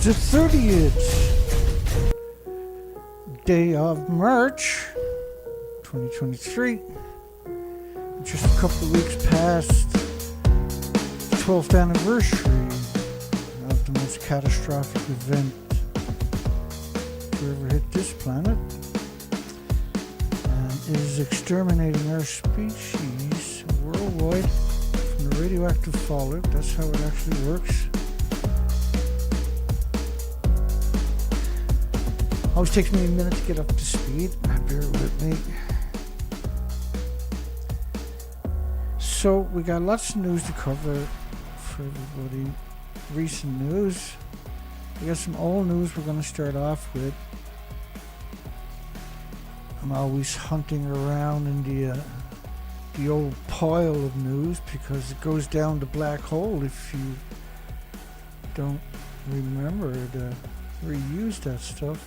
the 30th day of March 2023. Just a couple of weeks past the 12th anniversary of the most catastrophic event to ever hit this planet. It is exterminating our species worldwide from the radioactive fallout. That's how it actually works. Always takes me a minute to get up to speed. Bear with me. So we got lots of news to cover for everybody. Recent news. We got some old news we're going to start off with. I'm always hunting around in the old pile of news because it goes down the black hole if you don't remember to reuse that stuff.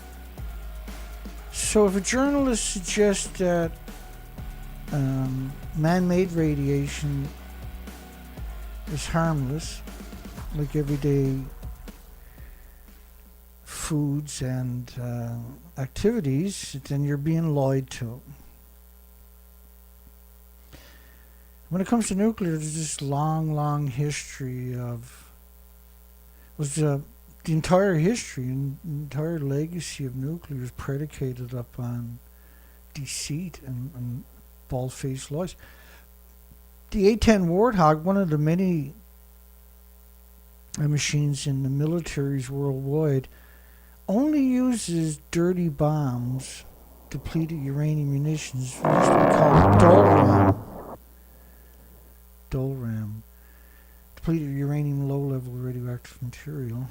So if a journalist suggests that man-made radiation is harmless, like everyday foods and activities, then you're being lied to. When it comes to nuclear, there's this long history of the entire history and entire legacy of nuclear is predicated upon deceit and bald-faced lies. The A-10 Warthog, one of the many machines in the militaries worldwide, only uses dirty bombs, depleted uranium munitions, which used to be called DOLRAM, depleted uranium low-level radioactive material.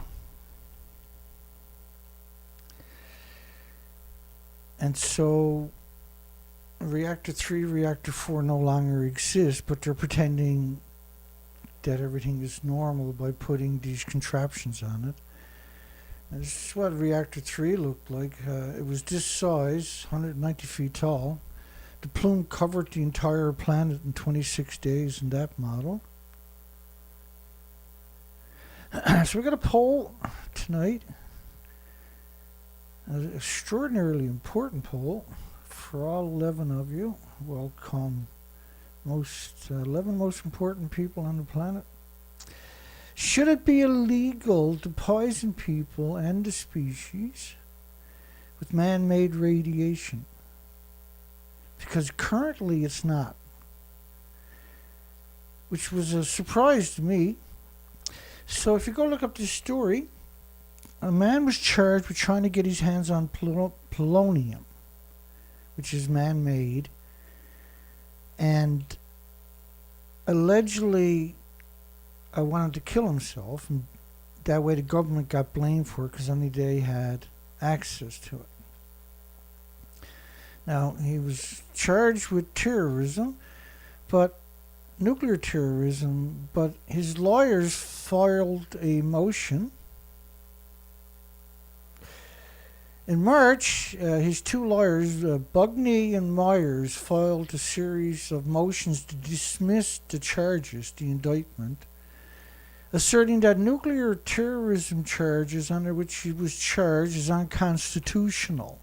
And so Reactor 3, Reactor 4 no longer exist, but they're pretending that everything is normal by putting these contraptions on it. And this is what Reactor 3 looked like. It was this size, 190 feet tall. The plume covered the entire planet in 26 days in that model. So we got a poll tonight. An extraordinarily important poll for all 11 of you. Welcome. 11 most important people on the planet. Should it be illegal to poison people and the species with man-made radiation? Because currently it's not. Which was a surprise to me. So if you go look up this story, a man was charged with trying to get his hands on polonium, which is man-made, and allegedly wanted to kill himself, and that way the government got blamed for it because only they had access to it. Now, he was charged with terrorism, nuclear terrorism, but his lawyers filed a motion. In March, his two lawyers, Bugney and Myers, filed a series of motions to dismiss the charges, the indictment, asserting that nuclear terrorism charges under which he was charged is unconstitutional.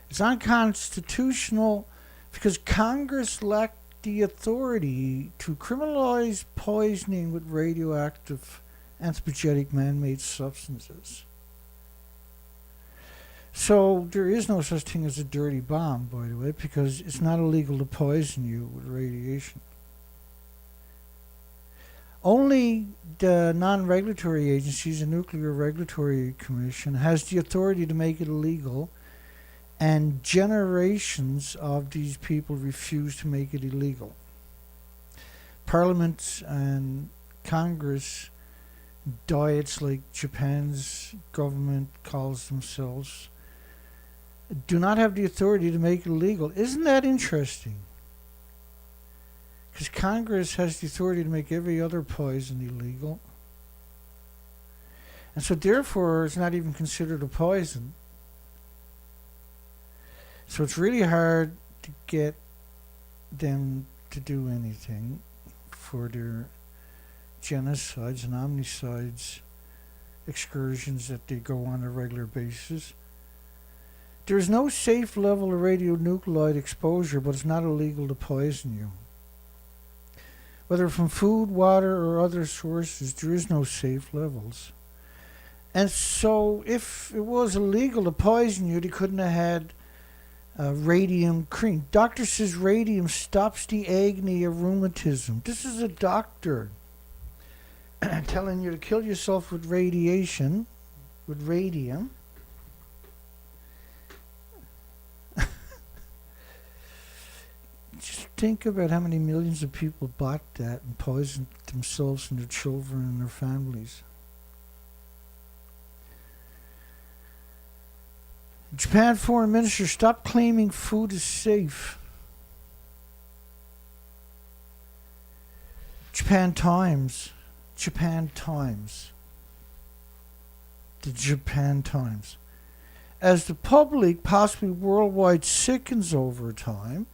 It's unconstitutional because Congress lacked the authority to criminalize poisoning with radioactive anthropogenic man-made substances. So there is no such thing as a dirty bomb, by the way, because it's not illegal to poison you with radiation. Only the non-regulatory agencies, the Nuclear Regulatory Commission, has the authority to make it illegal, and generations of these people refuse to make it illegal. Parliament and Congress, diets like Japan's government calls themselves, do not have the authority to make it illegal. Isn't that interesting? Because Congress has the authority to make every other poison illegal. And so therefore it's not even considered a poison. So it's really hard to get them to do anything for their genocides and omnicides excursions that they go on a regular basis. There is no safe level of radionuclide exposure, but it's not illegal to poison you. Whether from food, water, or other sources, there is no safe levels. And so, if it was illegal to poison you, they couldn't have had radium cream. Doctor says radium stops the agony of rheumatism. This is a doctor telling you to kill yourself with radiation, with radium. Just think about how many millions of people bought that and poisoned themselves and their children and their families. Japan foreign minister, stop claiming food is safe. Japan Times. The Japan Times. As the public, possibly worldwide, sickens over time,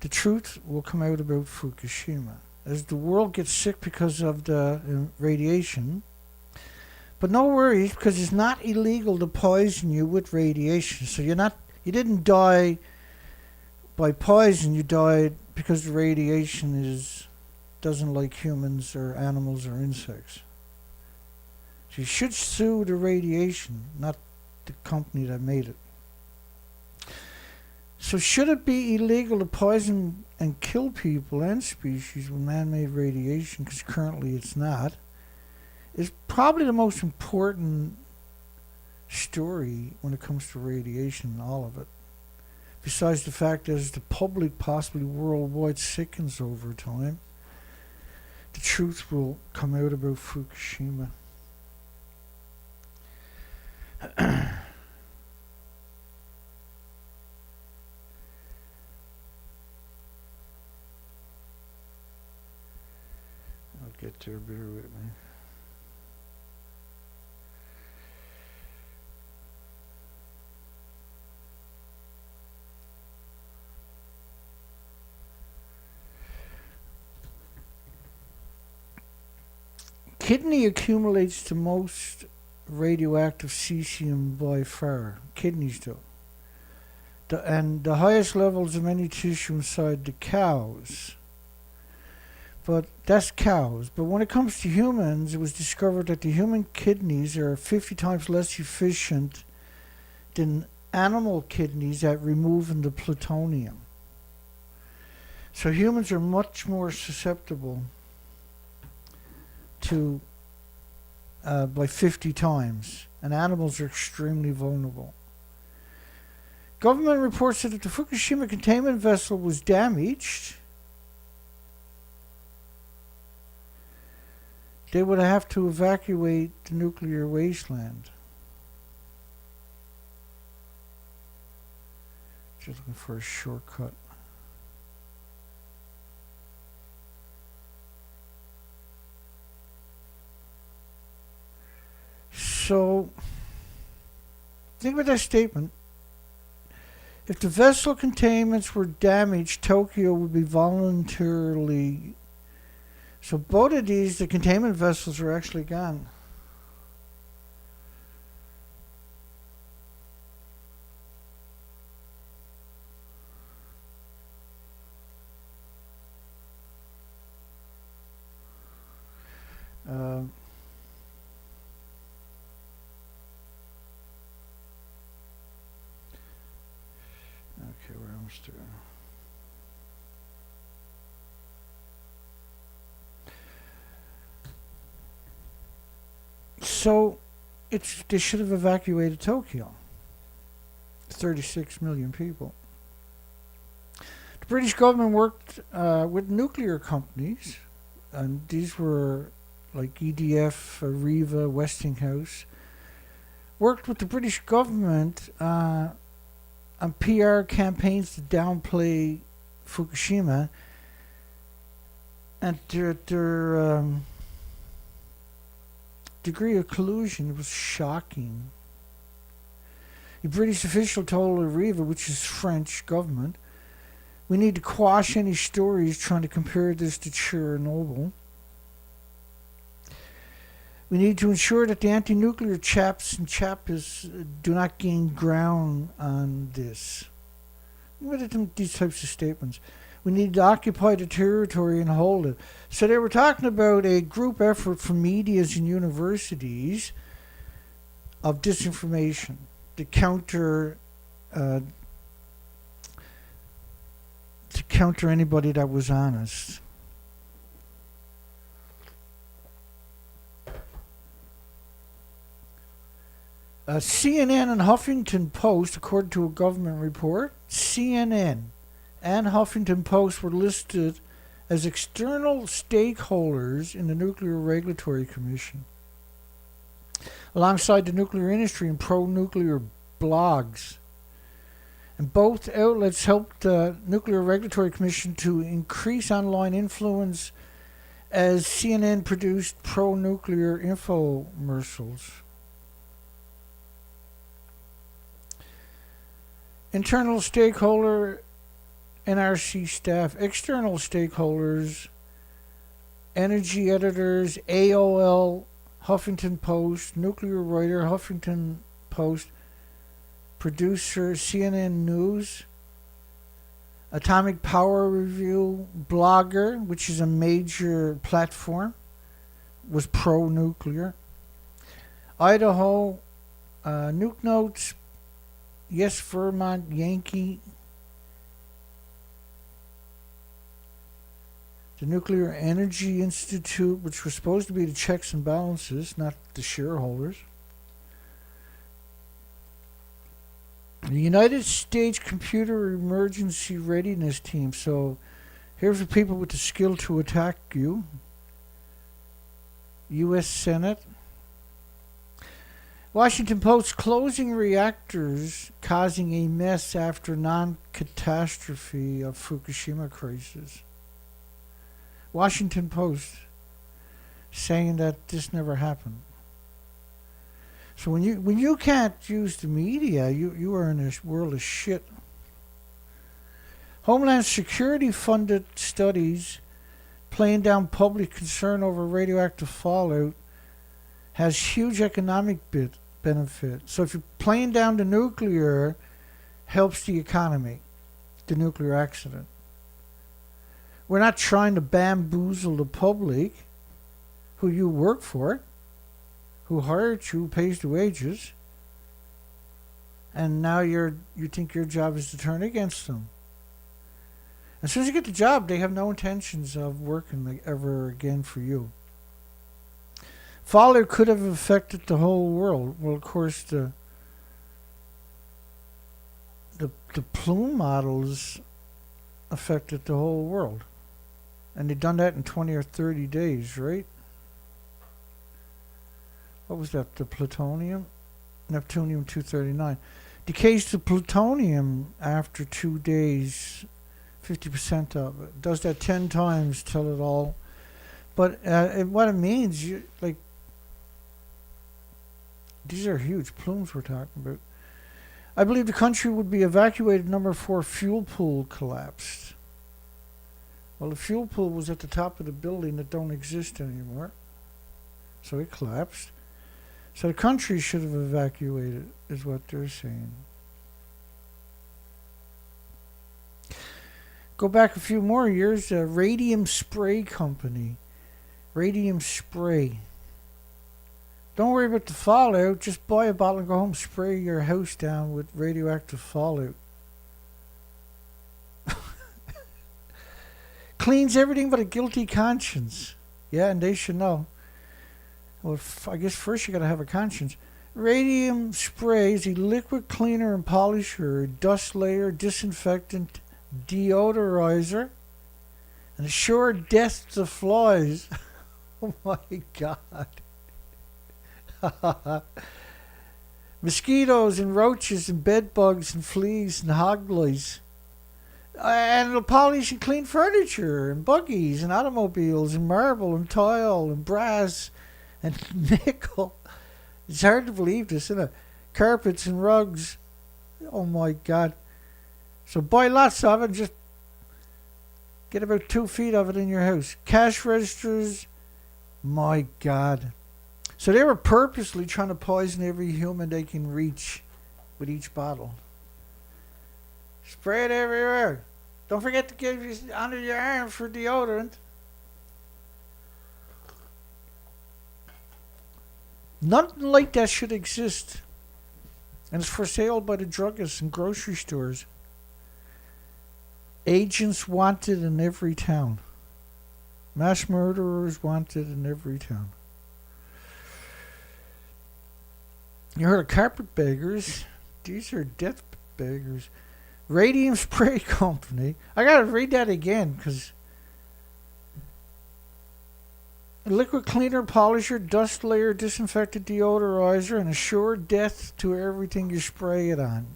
the truth will come out about Fukushima. As the world gets sick because of the radiation. But no worries, because it's not illegal to poison you with radiation. So you didn't die by poison, you died because the radiation doesn't like humans or animals or insects. So you should sue the radiation, not the company that made it. So should it be illegal to poison and kill people and species with man-made radiation, because currently it's not, is probably the most important story when it comes to radiation and all of it. Besides the fact that as the public, possibly worldwide, sickens over time, the truth will come out about Fukushima. I'll get there, bear with me. Kidney accumulates the most radioactive cesium by far. Kidneys do. And the highest levels of any tissue inside the cows. But that's cows. But when it comes to humans, it was discovered that the human kidneys are 50 times less efficient than animal kidneys at removing the plutonium. So humans are much more susceptible to by 50 times, and animals are extremely vulnerable. Government reports that if the Fukushima containment vessel was damaged, they would have to evacuate the nuclear wasteland. Just looking for a shortcut. So, think about that statement. If the vessel containments were damaged, Tokyo would be voluntarily. So both of these, the containment vessels, are actually gone. Okay, we're almost there. So, they should have evacuated Tokyo. 36 million people. The British government worked with nuclear companies, and these were like EDF, Areva, Westinghouse. Worked with the British government on PR campaigns to downplay Fukushima, and their degree of collusion was shocking. The British official told Areva, which is French government, we need to quash any stories trying to compare this to Chernobyl. We need to ensure that the anti-nuclear chaps and chappies do not gain ground on this. What are these types of statements? We need to occupy the territory and hold it. So they were talking about a group effort from medias and universities of disinformation to counter anybody that was honest. CNN and Huffington Post, according to a government report, CNN and Huffington Post were listed as external stakeholders in the Nuclear Regulatory Commission, alongside the nuclear industry and pro-nuclear blogs. And both outlets helped the Nuclear Regulatory Commission to increase online influence as CNN produced pro-nuclear infomercials. Internal stakeholder, NRC staff, external stakeholders, energy editors, AOL, Huffington Post, nuclear writer, Huffington Post, producer, CNN News, Atomic Power Review, Blogger, which is a major platform, was pro-nuclear. Idaho, Nuke Notes, Yes Vermont Yankee, the Nuclear Energy Institute, which was supposed to be the checks and balances, not the shareholders. The United States Computer Emergency Readiness Team. So here's the people with the skill to attack you. U.S. Senate. Washington Post, closing reactors causing a mess after non-catastrophe of Fukushima crisis. Washington Post saying that this never happened. So when you can't use the media, you are in a world of shit. Homeland Security funded studies playing down public concern over radioactive fallout has huge economic benefit. So if you're playing down the nuclear, helps the economy, the nuclear accident. We're not trying to bamboozle the public who you work for, who hired you, who pays the wages, and now you think your job is to turn against them. As soon as you get the job, they have no intentions of working ever again for you. Fallout could have affected the whole world. Well, of course, the plume models affected the whole world. And they've done that in 20 or 30 days, right? What was that? The plutonium? Neptunium-239. Decays to plutonium after 2 days, 50% of it. Does that 10 times till it all. But what it means, these are huge plumes we're talking about. I believe the country would be evacuated. Number 4, fuel pool collapsed. Well, the fuel pool was at the top of the building that don't exist anymore. So it collapsed. So the country should have evacuated, is what they're saying. Go back a few more years, Radium Spray Company. Radium Spray. Don't worry about the fallout. Just buy a bottle and go home. Spray your house down with radioactive fallout. Cleans everything but a guilty conscience. Yeah, and they should know. Well, I guess first you got to have a conscience. Radium spray is a liquid cleaner and polisher, dust layer, disinfectant, deodorizer, and a sure death to flies. Oh my God. Mosquitoes and roaches and bed bugs and fleas and hog lice. And it'll polish and clean furniture and buggies and automobiles and marble and tile and brass and nickel. It's hard to believe this, isn't it? Carpets and rugs. Oh my God. So buy lots of it and just get about 2 feet of it in your house. Cash registers. My God. So they were purposely trying to poison every human they can reach with each bottle. Spray it everywhere. Don't forget to give you under your arm for deodorant. Nothing like that should exist. And it's for sale by the druggists and grocery stores. Agents wanted in every town. Mass murderers wanted in every town. You heard of carpetbaggers? These are death beggars. Radium Spray Company. I gotta read that again because liquid cleaner, polisher, dust layer, disinfectant deodorizer, and assure death to everything you spray it on.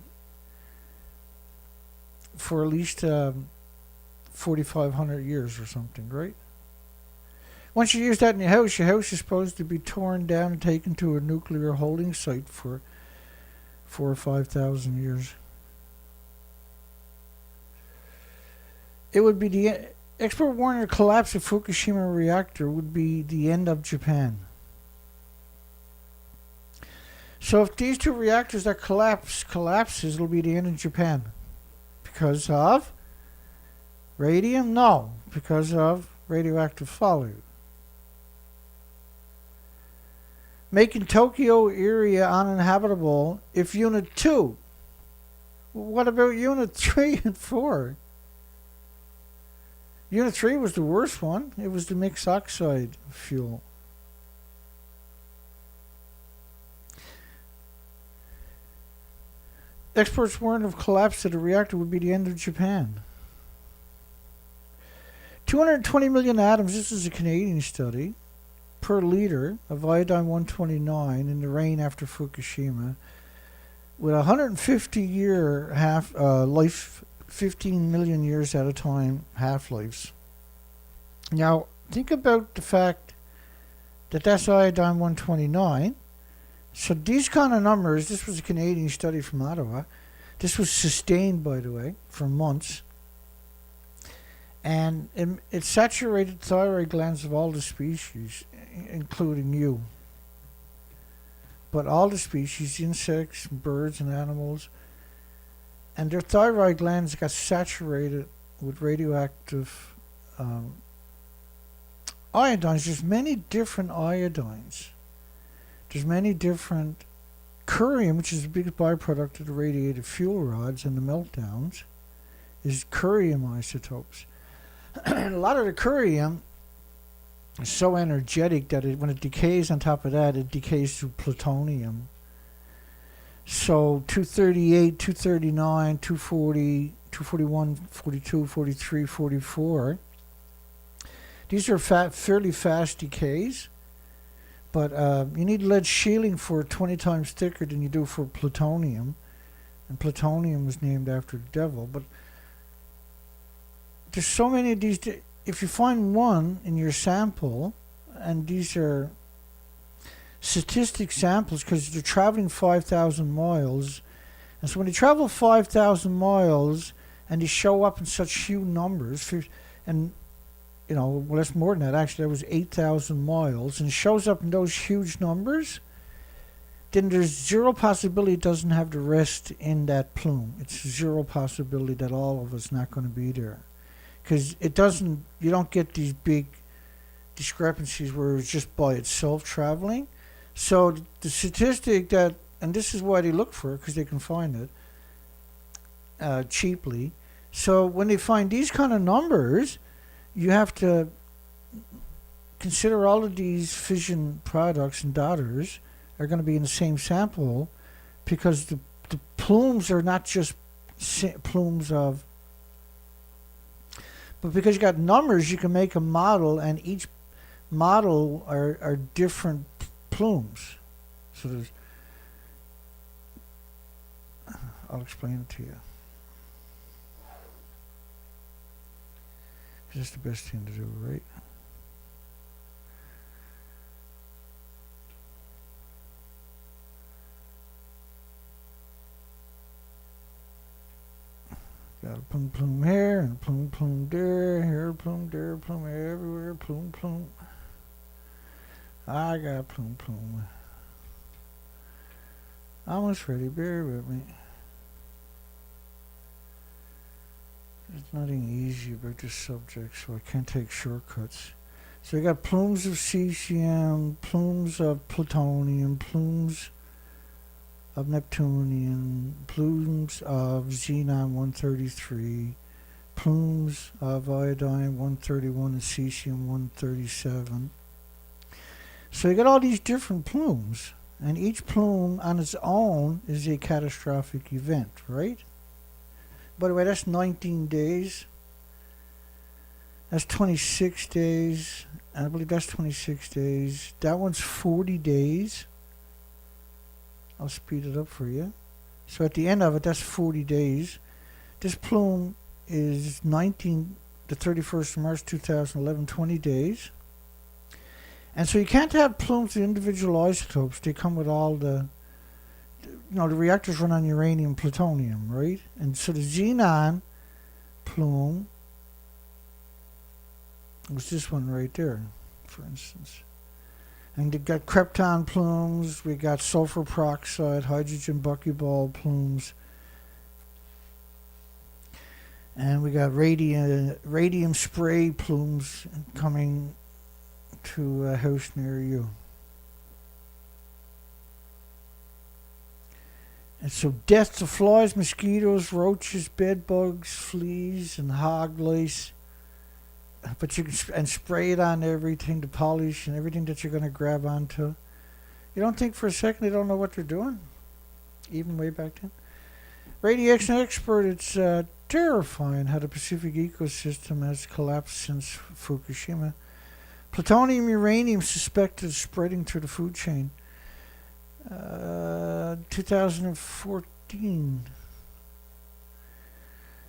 For at least 4,500 years or something, right? Once you use that in your house is supposed to be torn down and taken to a nuclear holding site for 4,000 or 5,000 years. It would be the expert warning the collapse of Fukushima reactor would be the end of Japan. So if these two reactors that collapses, it'll be the end of Japan. Because of radium? No. Because of radioactive fallout. Making Tokyo area uninhabitable if Unit 2. What about Unit 3 and 4? Unit 3 was the worst one. It was the mixed oxide fuel. Experts warned of collapse of the reactor would be the end of Japan. 220 million atoms, this is a Canadian study, per liter of iodine-129 in the rain after Fukushima, with 150-year life, 15 million years at a time half-lives. Now, think about the fact that that's iodine-129. So these kind of numbers, this was a Canadian study from Ottawa. This was sustained, by the way, for months. And it saturated thyroid glands of all the species, including you. But all the species, insects, birds, and animals, and their thyroid glands got saturated with radioactive iodines. There's many different iodines. There's many different curium, which is the biggest byproduct of the radiated fuel rods and the meltdowns, is curium isotopes. And a lot of the curium is so energetic that when it decays on top of that, it decays to plutonium. So 238, 239, 240, 241, 42, 43, 44. These are fairly fast decays. But you need lead shielding for 20 times thicker than you do for plutonium. And plutonium was named after the devil. But there's so many of these. If you find one in your sample, and these are statistic samples because they're traveling 5,000 miles. And so when they travel 5,000 miles and they show up in such huge numbers, and well, that's more than that. Actually, that was 8,000 miles, and shows up in those huge numbers, then there's zero possibility it doesn't have the rest in that plume. It's zero possibility that all of us not going to be there. Because you don't get these big discrepancies where it's just by itself traveling. So the statistic that, and this is why they look for it, because they can find it cheaply. So when they find these kind of numbers, you have to consider all of these fission products and daughters are going to be in the same sample, because the plumes are not just plumes of, but because you got numbers, you can make a model, and each model are different plumes. So there's, I'll explain it to you. That's the best thing to do, right? Got a plume here, and a plume there, here, plume there, plume everywhere, plume. I got plume plume. Almost ready. Bear with me. There's nothing easy about this subject, so I can't take shortcuts. So you got plumes of cesium, plumes of plutonium, plumes of neptunium, plumes of xenon-133, plumes of iodine-131 and cesium-137. So you got all these different plumes, and each plume on its own is a catastrophic event, right? By the way, that's 19 days. That's 26 days. I believe that's 26 days. That one's 40 days. I'll speed it up for you. So at the end of it, that's 40 days. This plume is the 31st of March 2011, 20 days. And so you can't have plumes with individual isotopes. They come with all the reactors run on uranium, plutonium, right? And so the xenon plume was this one right there, for instance. And we got krypton plumes, we got sulfur peroxide, hydrogen buckyball plumes, and we got radium spray plumes coming to a house near you. And so death to flies, mosquitoes, roaches, bed bugs, fleas, and hog lice. But you can spray it on everything to polish and everything that you're going to grab onto. You don't think for a second they don't know what they're doing? Even way back then? Radiation expert, it's terrifying how the Pacific ecosystem has collapsed since Fukushima. Plutonium, uranium suspected of spreading through the food chain. 2014.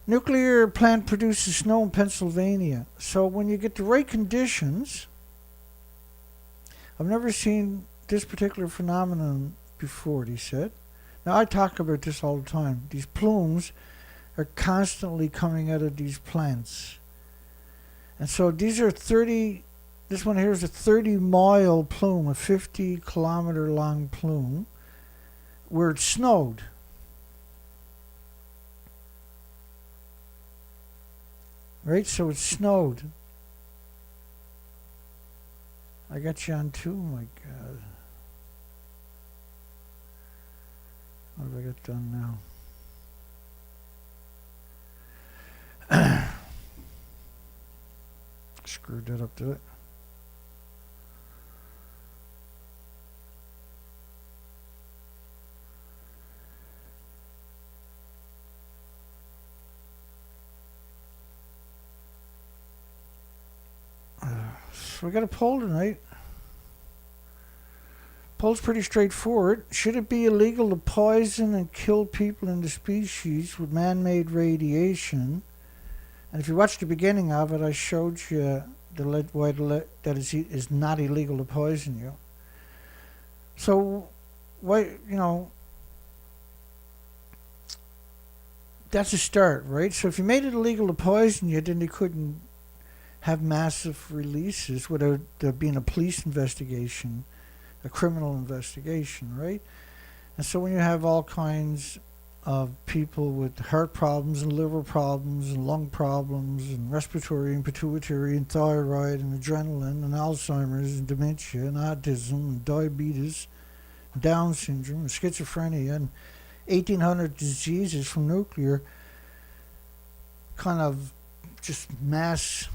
Nuclear plant produces snow in Pennsylvania. So when you get the right conditions, I've never seen this particular phenomenon before, he said. Now I talk about this all the time. These plumes are constantly coming out of these plants. And so these are this one here is a 30-mile plume, a 50-kilometer long plume, where it snowed. Right, so it snowed. I got you on too, oh my God. What have I got done now? Screwed that up, did it? So we got a poll tonight. Poll's pretty straightforward. Should it be illegal to poison and kill people in the species with man-made radiation? And if you watched the beginning of it, I showed you why that is not illegal to poison you. So, why, that's a start, right? So if you made it illegal to poison you, then they couldn't have massive releases without there being a police investigation, a criminal investigation, right? And so when you have all kinds of people with heart problems and liver problems and lung problems and respiratory and pituitary and thyroid and adrenaline and Alzheimer's and dementia and autism and diabetes, and Down syndrome and schizophrenia and 1,800 diseases from nuclear kind of just mass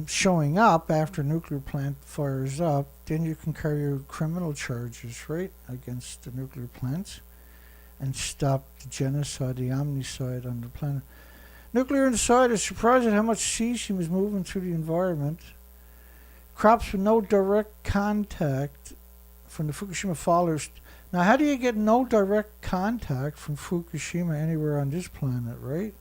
showing up after a nuclear plant fires up, then you can carry out criminal charges, right, against the nuclear plants and stop the genocide, the omnicide on the planet. Nuclear inside is surprised at how much cesium is moving through the environment. Crops with no direct contact from the Fukushima fires. Now, how do you get no direct contact from Fukushima anywhere on this planet, right?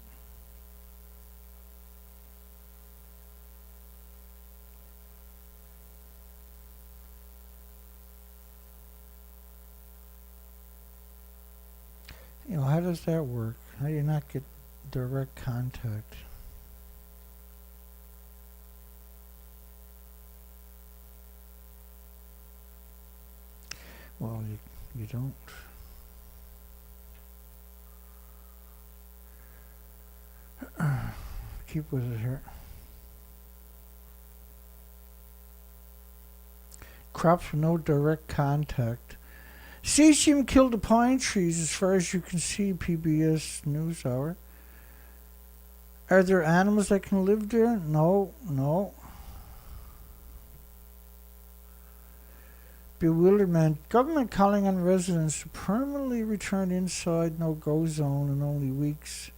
How does that work? How do you not get direct contact? Well, you don't. Keep with it here. Crops with no direct contact. Cesium killed the pine trees as far as you can see, PBS NewsHour. Are there animals that can live there? No. Bewilderment. Government calling on residents to permanently return inside no-go zone in only weeks.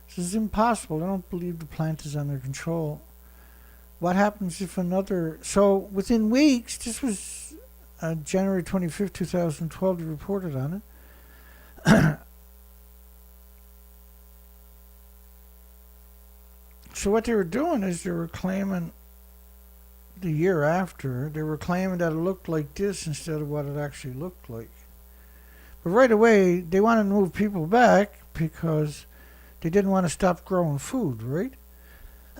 This is impossible. I don't believe the plant is under control. What happens if another... So, within weeks, this was January 25th, 2012, they reported on it. So what they were doing is they were claiming the year after, they were claiming that it looked like this instead of what it actually looked like. But right away, they wanted to move people back because they didn't want to stop growing food, right?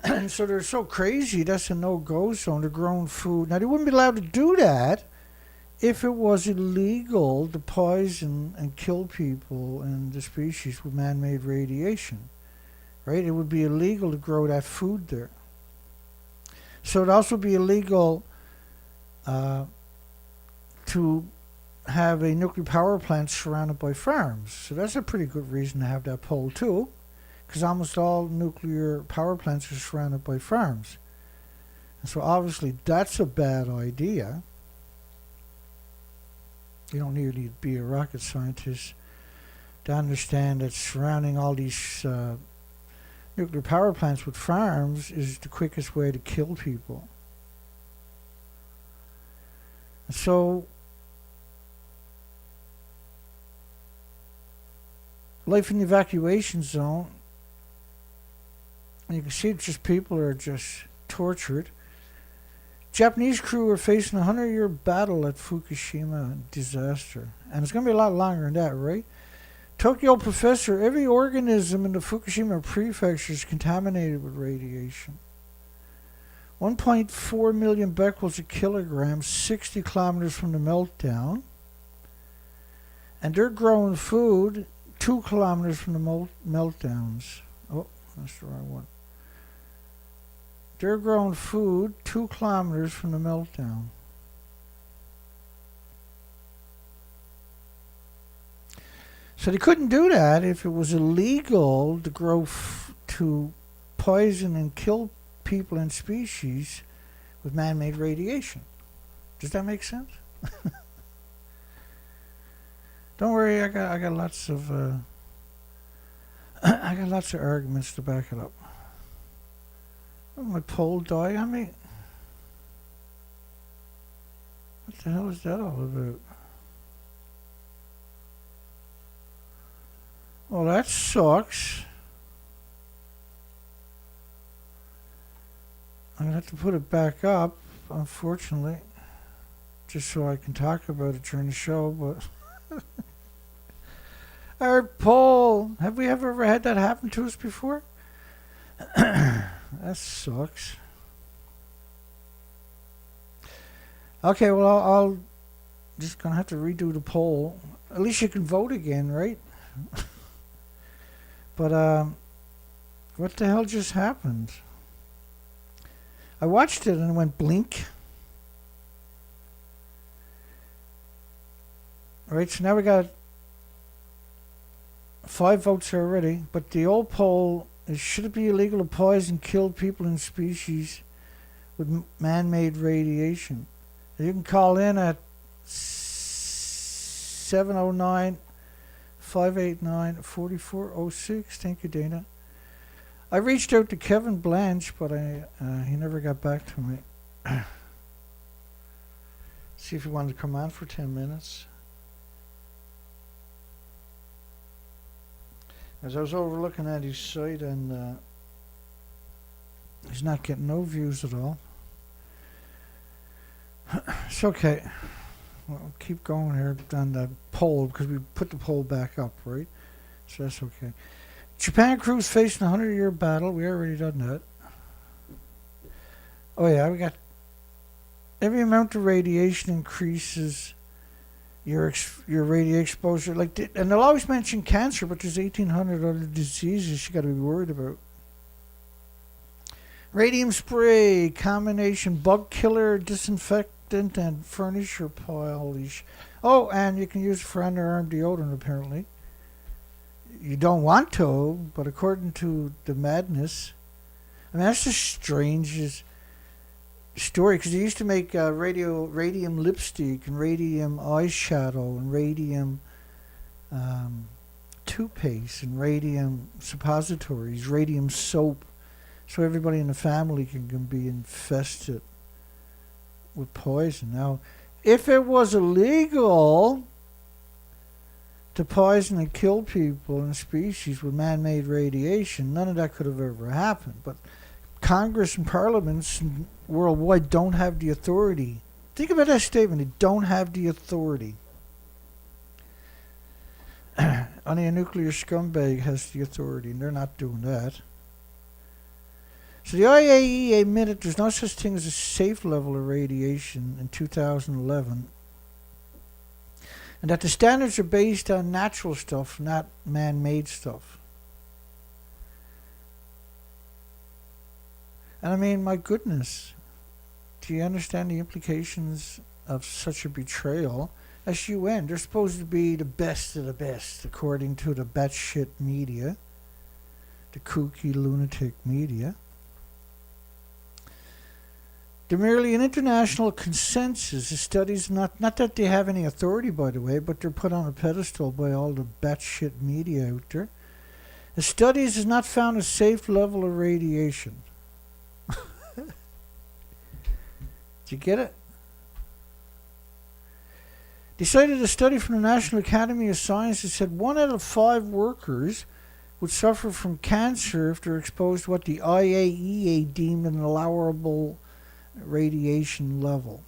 And so they're so crazy, that's a no-go zone, they're growing food. Now, they wouldn't be allowed to do that if it was illegal to poison and kill people and the species with man-made radiation, right? It would be illegal to grow that food there. So it'd also be illegal to have a nuclear power plant surrounded by farms. So that's a pretty good reason to have that pole too, because almost all nuclear power plants are surrounded by farms. And so obviously that's a bad idea. You don't need to be a rocket scientist to understand that surrounding all these nuclear power plants with farms is the quickest way to kill people. So, life in the evacuation zone, you can see it's just people are just tortured. Japanese crew are facing a 100-year battle at Fukushima disaster. And it's going to be a lot longer than that, right? Tokyo professor, every organism in the Fukushima prefecture is contaminated with radiation. 1.4 million becquerels a kilogram, 60 kilometers from the meltdown. And they're growing food 2 kilometers from the meltdowns. Oh, that's the wrong one. They're growing food 2 kilometers from the meltdown. So they couldn't do that if it was illegal to grow to poison and kill people and species with man-made radiation. Does that make sense? Don't worry, I got lots of I got lots of arguments to back it up. Oh, my pole died on me. What the hell is that all about? Well, that sucks. I'm going to have to put it back up, unfortunately, just so I can talk about it during the show, but... Our pole! Have we ever had that happen to us before? That sucks. Okay, well, I'll just going to have to redo the poll. At least you can vote again, right? But, what the hell just happened? I watched it and it went blink. Alright, so now we got 5 votes already. But the old poll is, should it be illegal to poison, kill people and species with man-made radiation? You can call in at 709 589-4406. Thank you, Dana. I reached out to Kevin Blanche, but he never got back to me. See if he wanted to come on for 10 minutes. As I was overlooking at his site, and he's not getting no views at all. It's okay. We'll keep going here on the poll, because we put the poll back up, right? So that's okay. Japan crew's facing a 100-year battle. We already done that. Oh yeah, we got... Every amount of radiation increases your radio exposure. And they'll always mention cancer, but there's 1,800 other diseases you got to be worried about. Radium spray, combination bug killer, disinfectant, and furniture polish. Oh, and you can use it for underarm deodorant, apparently. You don't want to, but according to the madness, I mean, that's the strangest story, because they used to make radium lipstick and radium eyeshadow and radium toothpaste and radium suppositories, radium soap, so everybody in the family can be infested with poison. Now, if it was illegal to poison and kill people and species with man-made radiation, none of that could have ever happened. But Congress and parliaments worldwide don't have the authority. Think about that statement. They don't have the authority. Only a nuclear scumbag has the authority, and they're not doing that. So the IAEA admitted there's no such thing as a safe level of radiation in 2011, and that the standards are based on natural stuff, not man-made stuff. And I mean, my goodness, do you understand the implications of such a betrayal? As UN, they're supposed to be the best of the best, according to the batshit media, the kooky lunatic media. They're merely an international consensus. The studies, not that they have any authority, by the way, but they're put on a pedestal by all the batshit media out there. The studies has not found a safe level of radiation. Did you get it? They cited a study from the National Academy of Sciences that said 1 out of 5 workers would suffer from cancer if they're exposed to what the IAEA deemed an allowable radiation level.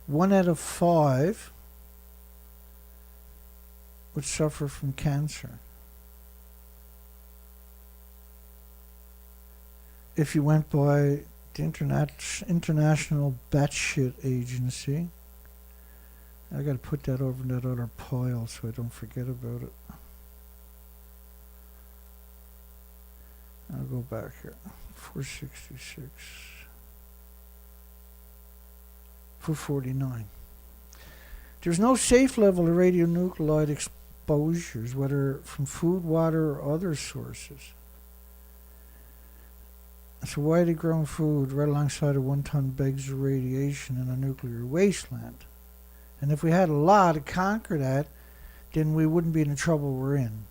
1 out of 5 would suffer from cancer. If you went by the International Batshit Agency. I got to put that over in that other pile so I don't forget about it. I'll go back here. 466. 449. There's no safe level of radionuclide exposures, whether from food, water, or other sources. So widely grown food right alongside of 1 ton bags of radiation in a nuclear wasteland. And if we had a law to conquer that, then we wouldn't be in the trouble we're in.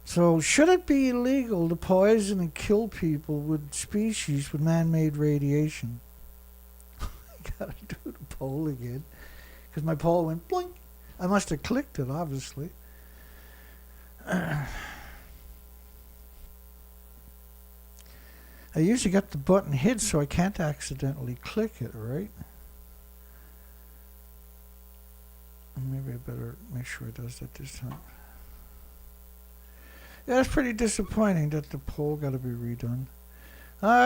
So should it be illegal to poison and kill people with species with man-made radiation? I gotta do the poll again, because my poll went blink. I must have clicked it, obviously. I usually got the button hid so I can't accidentally click it, right? Maybe I better make sure it does that this time. Yeah, it's pretty disappointing that the poll got to be redone.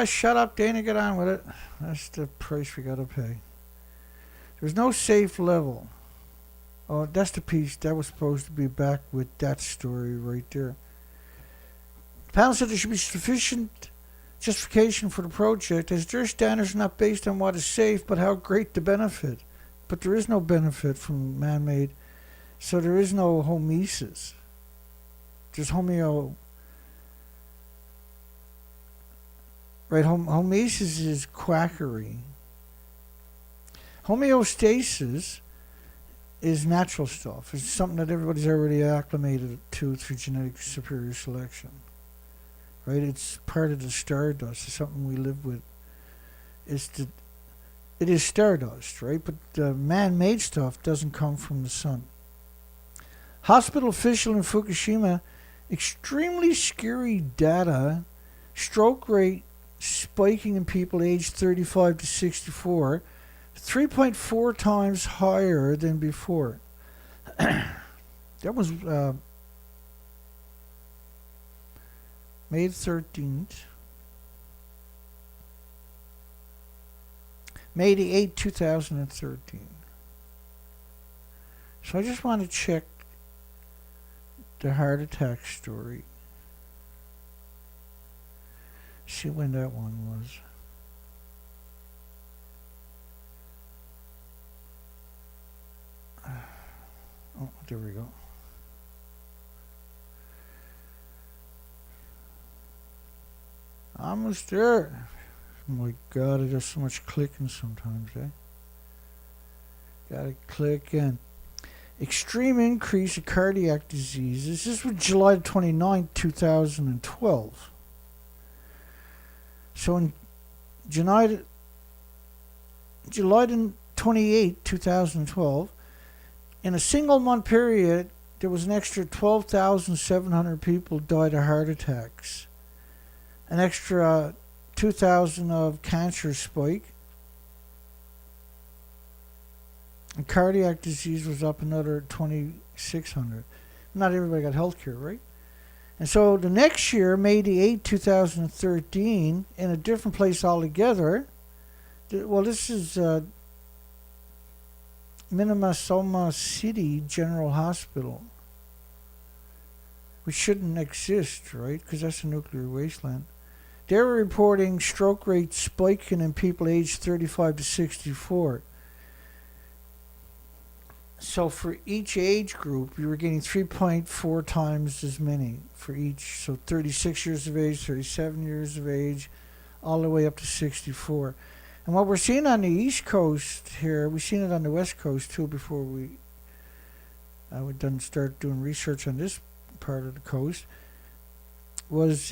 Shut up, Dana, get on with it. That's the price we got to pay. There's no safe level. Oh, that's the piece that was supposed to be back with that story right there. The panel said there should be sufficient justification for the project, as their standards are not based on what is safe, but how great the benefit. But there is no benefit from man-made, so there is no homeostasis. There's homeo. Right, homeostasis is quackery. Homeostasis is natural stuff. It's something that everybody's already acclimated to through genetic superior selection. Right, it's part of the stardust. It's something we live with. It is stardust, right? But man-made stuff doesn't come from the sun. Hospital official in Fukushima, extremely scary data. Stroke rate spiking in people aged 35 to 64, 3.4 times higher than before. That was May 13th. May the 8th, 2013. So I just want to check the heart attack story. See when that one was. Oh, there we go. Almost there. Oh my God, it does so much clicking sometimes, eh? Gotta click in. Extreme increase of cardiac diseases. This was July 29, 2012. So in July 28, 2012, in a single month period, there was an extra 12,700 people died of heart attacks. An extra 2,000 of cancer spike. And cardiac disease was up another 2,600. Not everybody got health care, right? And so the next year, May the 8th, 2013, in a different place altogether, well, this is Minnesota City General Hospital, which shouldn't exist, right? Because that's a nuclear wasteland. They were reporting stroke rates spiking in people aged 35 to 64. So for each age group, you were getting 3.4 times as many for each. So 36 years of age, 37 years of age, all the way up to 64. And what we're seeing on the East Coast here, we've seen it on the West Coast too before I would start doing research on this part of the coast, was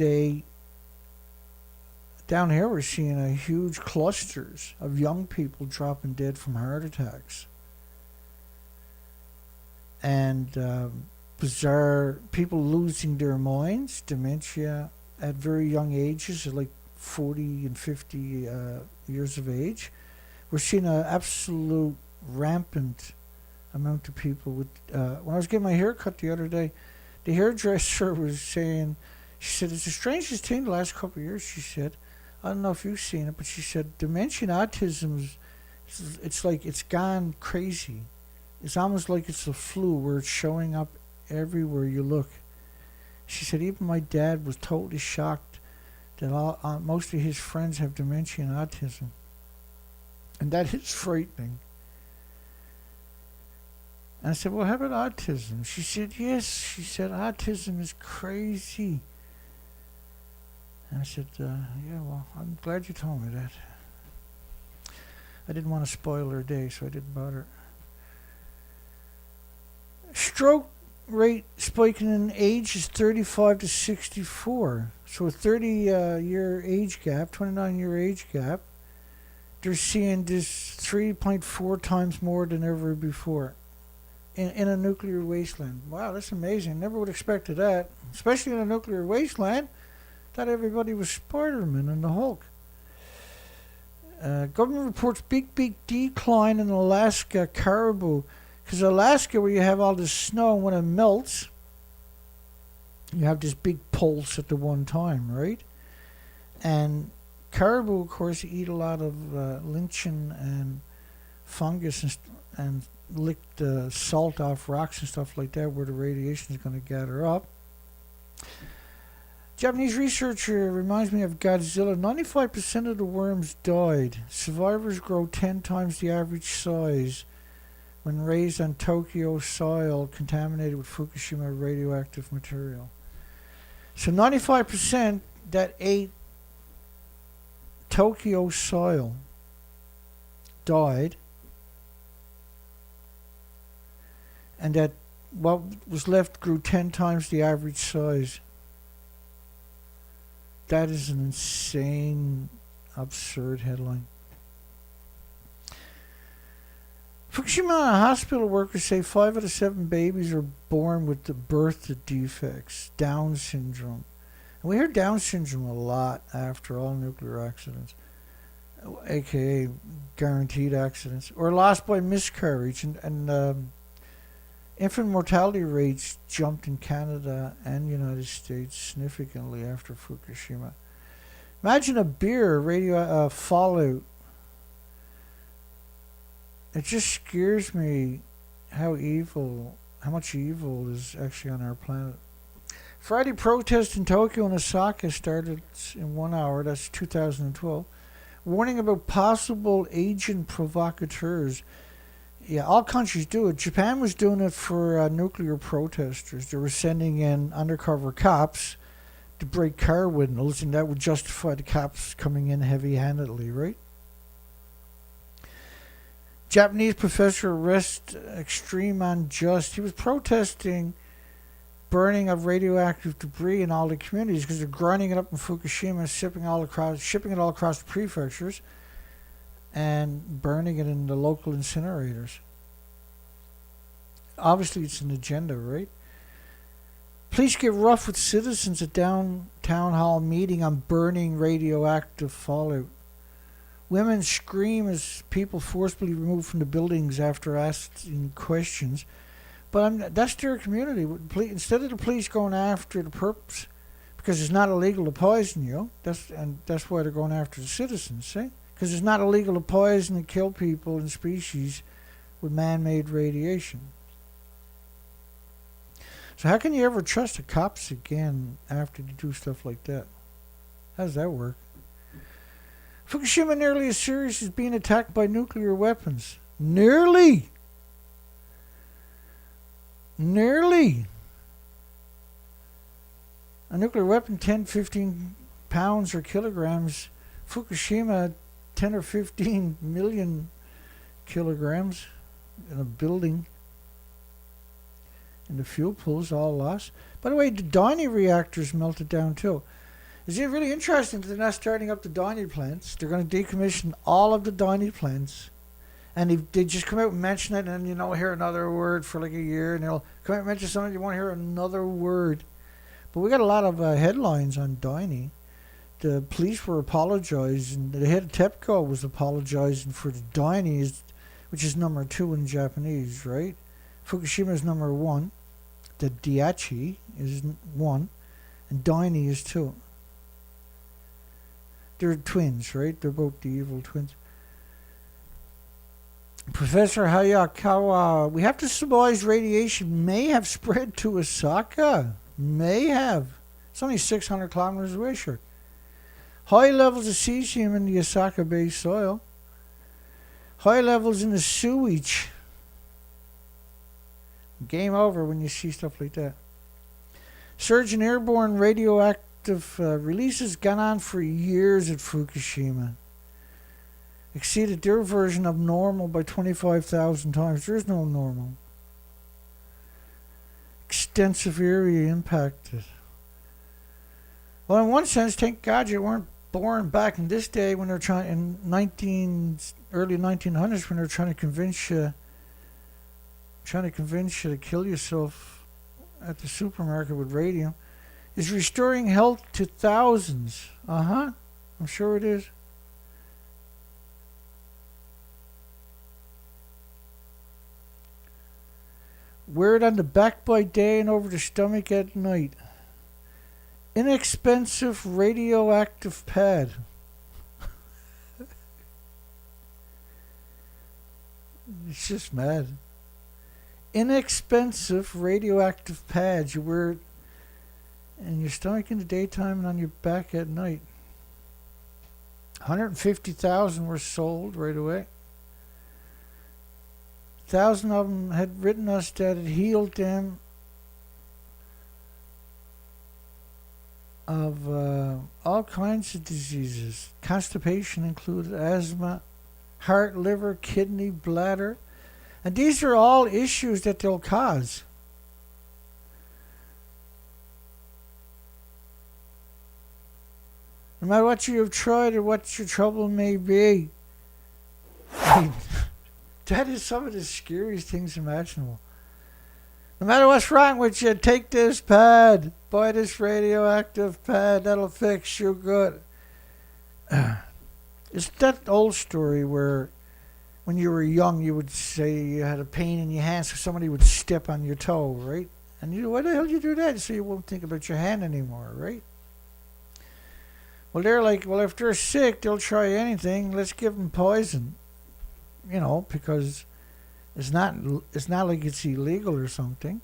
down here we're seeing a huge clusters of young people dropping dead from heart attacks. And bizarre people losing their minds, dementia at very young ages, like 40 and 50 years of age. We're seeing an absolute rampant amount of people with... when I was getting my hair cut the other day, the hairdresser was saying, she said, it's the strangest thing the last couple of years, she said. I don't know if you've seen it, but she said, dementia and autism, it's like it's gone crazy. It's almost like it's a flu where it's showing up everywhere you look. She said even my dad was totally shocked that most of his friends have dementia and autism. And that is frightening. And I said, well, how about autism? She said, yes. She said, autism is crazy. And I said, yeah, well, I'm glad you told me that. I didn't want to spoil her day, so I didn't bother. Stroke rate spiking in age is 35 to 64. So a 30-year age gap, 29-year age gap. They're seeing this 3.4 times more than ever before in a nuclear wasteland. Wow, that's amazing. Never would have expected that, especially in a nuclear wasteland. Thought everybody was Spider-Man and the Hulk. Government reports big decline in Alaska caribou. Because Alaska, where you have all this snow, when it melts, you have this big pulse at the one time, right? And caribou, of course, eat a lot of lichen and fungus and lick the salt off rocks and stuff like that, where the radiation is going to gather up. Japanese researcher reminds me of Godzilla. 95% of the worms died. Survivors grow 10 times the average size when raised on Tokyo soil contaminated with Fukushima radioactive material. So 95% that ate Tokyo soil died, and that what was left grew 10 times the average size. That is an insane, absurd headline. Fukushima hospital workers say 5 out of 7 babies are born with the birth defects, Down syndrome. And we hear Down syndrome a lot after all nuclear accidents, aka guaranteed accidents, or lost by miscarriage. And infant mortality rates jumped in Canada and the United States significantly after Fukushima. Imagine a beer radio fallout. It just scares me how much evil is actually on our planet. Friday protests in Tokyo and Osaka started in 1 hour, that's 2012, warning about possible agent provocateurs. Yeah, all countries do it. Japan was doing it for nuclear protesters. They were sending in undercover cops to break car windows, and that would justify the cops coming in heavy-handedly, right? Japanese professor arrested extreme unjust. He was protesting burning of radioactive debris in all the communities because they're grinding it up in Fukushima, shipping it all across the prefectures, and burning it in the local incinerators. Obviously, it's an agenda, right? Police get rough with citizens at town hall meeting on burning radioactive fallout. Women scream as people forcibly removed from the buildings after asking questions. But that's their community. Instead of the police going after the perps, because it's not illegal to poison you, that's why they're going after the citizens, see? Because it's not illegal to poison and kill people and species with man-made radiation. So how can you ever trust the cops again after they do stuff like that? How does that work? Fukushima nearly as serious as being attacked by nuclear weapons. Nearly. A nuclear weapon, 10, 15 pounds or kilograms. Fukushima, 10 or 15 million kilograms in a building. And the fuel pools all lost. By the way, the Donny reactors melted down too. Is it really interesting that they're not starting up the Donny plants? They're going to decommission all of the Donny plants. And they just come out and mention it, and then hear another word for like a year, and they'll come out and mention something, you won't hear another word. But we got a lot of headlines on Donny. The police were apologizing. The head of TEPCO was apologizing for the Donny, which is number 2 in Japanese, right? Fukushima is number 1. The Daiichi is 1, and Donny is 2. They're twins, right? They're both the evil twins. Professor Hayakawa, we have to surmise radiation may have spread to Osaka. May have. It's only 600 kilometers away, sure. High levels of cesium in the Osaka Bay soil. High levels in the sewage. Game over when you see stuff like that. Surge in airborne radioactive releases gone on for years at Fukushima. Exceeded their version of normal by 25,000 times. There is no normal. Extensive area impacted. Well, in one sense, thank God you weren't born back in this day when they're trying in early 1900s when they're trying to convince you to kill yourself at the supermarket with radium. Is restoring health to thousands. I'm sure it is. Wear it on the back by day and over the stomach at night. Inexpensive radioactive pad. It's just mad. Inexpensive radioactive pads. You wear it in your stomach in the daytime and on your back at night. 150,000 were sold right away. 1,000 of them had written us that it healed them of all kinds of diseases. Constipation included, asthma, heart, liver, kidney, bladder. And these are all issues that they'll cause. No matter what you have tried or what your trouble may be. I mean, that is some of the scariest things imaginable. No matter what's wrong with you, take this pad. Buy this radioactive pad. That'll fix you good. It's that old story where when you were young, you would say you had a pain in your hand, so somebody would step on your toe, right? And you, why the hell did you do that? So you won't think about your hand anymore, right? Well, they're like, well, if they're sick, they'll try anything. Let's give them poison. Because It's not. It's not like it's illegal or something.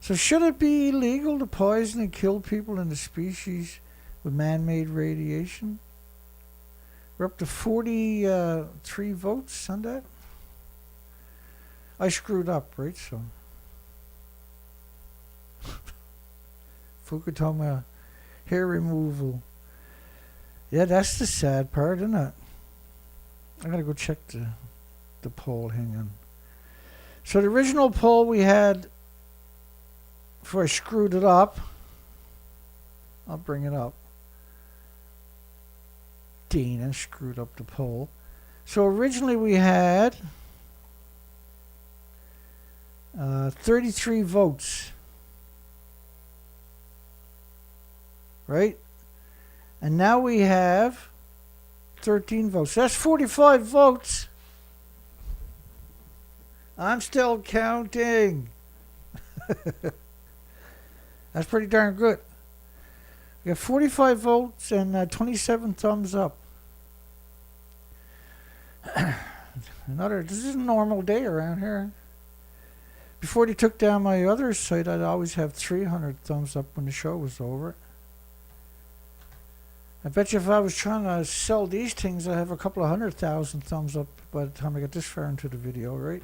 So should it be illegal to poison and kill people in the species with man-made radiation? We're up to 43 votes on that. I screwed up, right? So Fukushima hair removal. Yeah, that's the sad part, isn't it? I gotta go check the poll. Hang on. So the original poll we had, before I screwed it up, I'll bring it up. Dana screwed up the poll. So originally we had 33 votes. Right? And now we have 13 votes. That's 45 votes. I'm still counting. That's pretty darn good. We got 45 votes and 27 thumbs up. This is a normal day around here. Before they took down my other site, I'd always have 300 thumbs up when the show was over. I bet you if I was trying to sell these things, I'd have a couple of 100,000 thumbs up by the time I got this far into the video, right?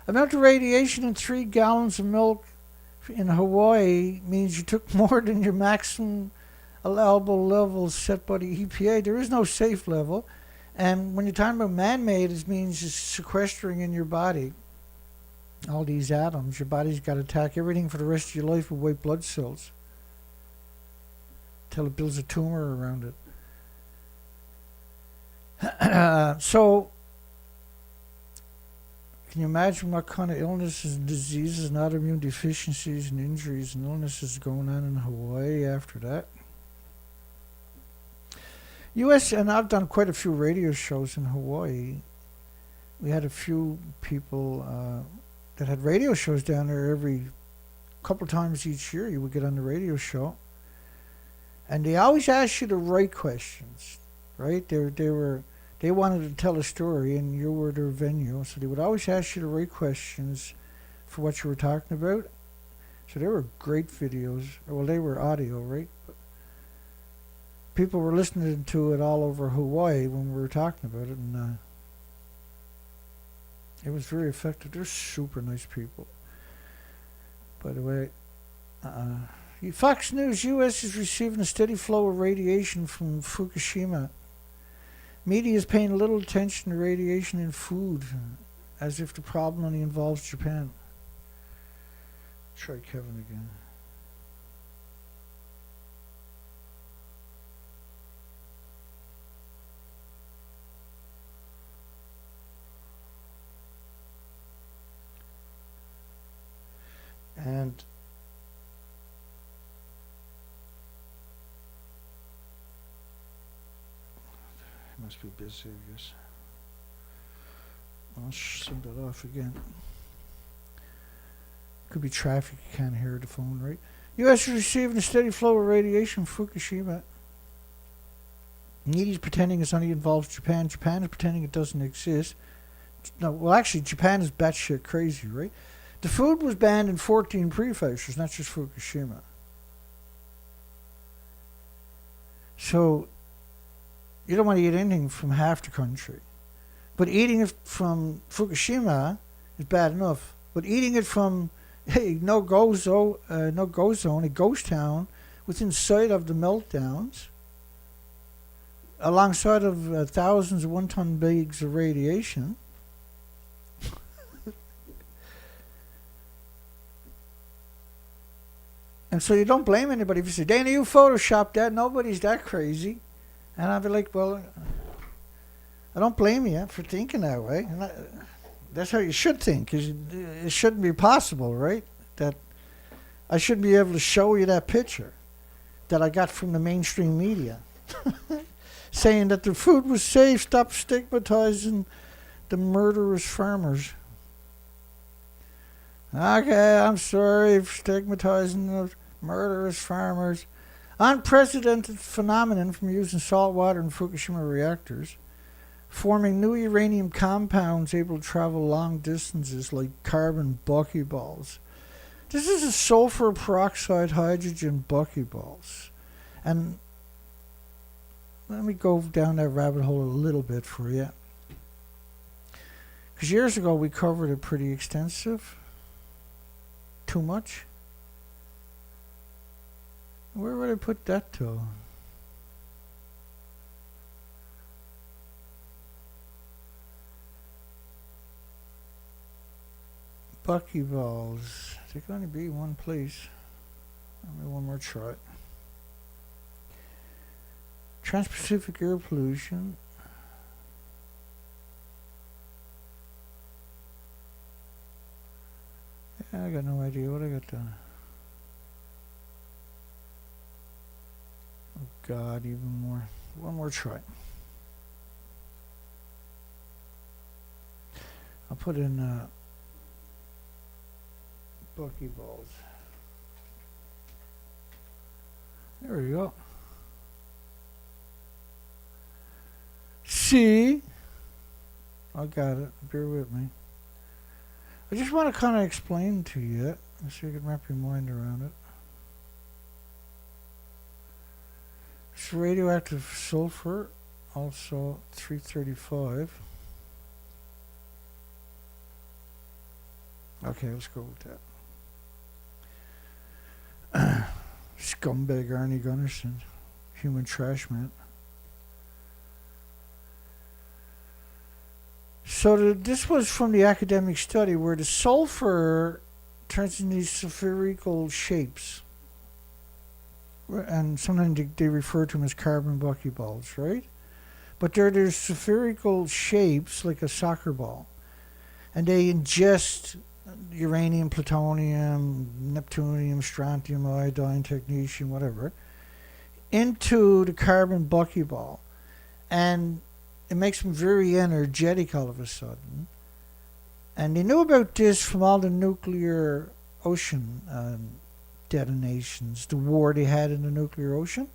Amount of radiation in 3 gallons of milk in Hawaii means you took more than your maximum allowable levels set by the EPA. There is no safe level. And when you're talking about man-made, it means it's sequestering in your body all these atoms. Your body's got to attack everything for the rest of your life with white blood cells till it builds a tumor around it. So, can you imagine what kind of illnesses and diseases and autoimmune deficiencies and injuries and illnesses going on in Hawaii after that? U.S., and I've done quite a few radio shows in Hawaii. We had a few people that had radio shows down there every couple times each year. You would get on the radio show. And they always asked you the right questions, right? They wanted to tell a story, and you were their venue, so they would always ask you the right questions for what you were talking about. So they were great videos. Well, they were audio, right? But people were listening to it all over Hawaii when we were talking about it, and it was very effective. They're super nice people. By the way, Fox News, U.S. is receiving a steady flow of radiation from Fukushima. Media is paying little attention to radiation in food, as if the problem only involves Japan. Try Kevin again. And must be busy, I guess. I'll send that off again. Could be traffic, you can't hear the phone, right? U.S. is receiving a steady flow of radiation from Fukushima. Needy's pretending it only involves Japan. Japan is pretending it doesn't exist. No, well, actually, Japan is batshit crazy, right? The food was banned in 14 prefectures, not just Fukushima. So, you don't want to eat anything from half the country. But eating it from Fukushima is bad enough. But eating it from, no-go zone, a ghost town, within sight of the meltdowns, alongside of thousands of one-ton bags of radiation, and so you don't blame anybody if you say, Dana, you photoshopped that, nobody's that crazy. And I'd be like, well, I don't blame you for thinking that way. And that's how you should think. It shouldn't be possible, right? That I shouldn't be able to show you that picture that I got from the mainstream media saying that the food was safe, stop stigmatizing the murderous farmers. Okay, I'm sorry for stigmatizing the murderous farmers. Unprecedented phenomenon from using salt water in Fukushima reactors. forming new uranium compounds able to travel long distances like carbon buckyballs. This is a sulfur peroxide hydrogen buckyballs. And let me go down that rabbit hole a little bit for you. Because years ago we covered it pretty extensive. Too much? Where would I put that to? Buckyballs. They can only be one place. Let me one more try. Trans-Pacific air pollution. Yeah, I got no idea what I got done. Oh God, even more. One more try. I'll put in buckyballs. There we go. See? I got it. Bear with me. I just want to kind of explain to you, so you can wrap your mind around it. It's radioactive sulfur, also 335. Okay, let's go with that. Scumbag Arnie Gunnarsson, human trash man. So this was from the academic study where the sulfur turns into these spherical shapes. And sometimes they refer to them as carbon buckyballs, right? But they're spherical shapes like a soccer ball. And they ingest uranium, plutonium, neptunium, strontium, iodine, technetium, whatever, into the carbon buckyball. And it makes them very energetic all of a sudden. And they knew about this from all the nuclear ocean detonations, the war they had in the nuclear ocean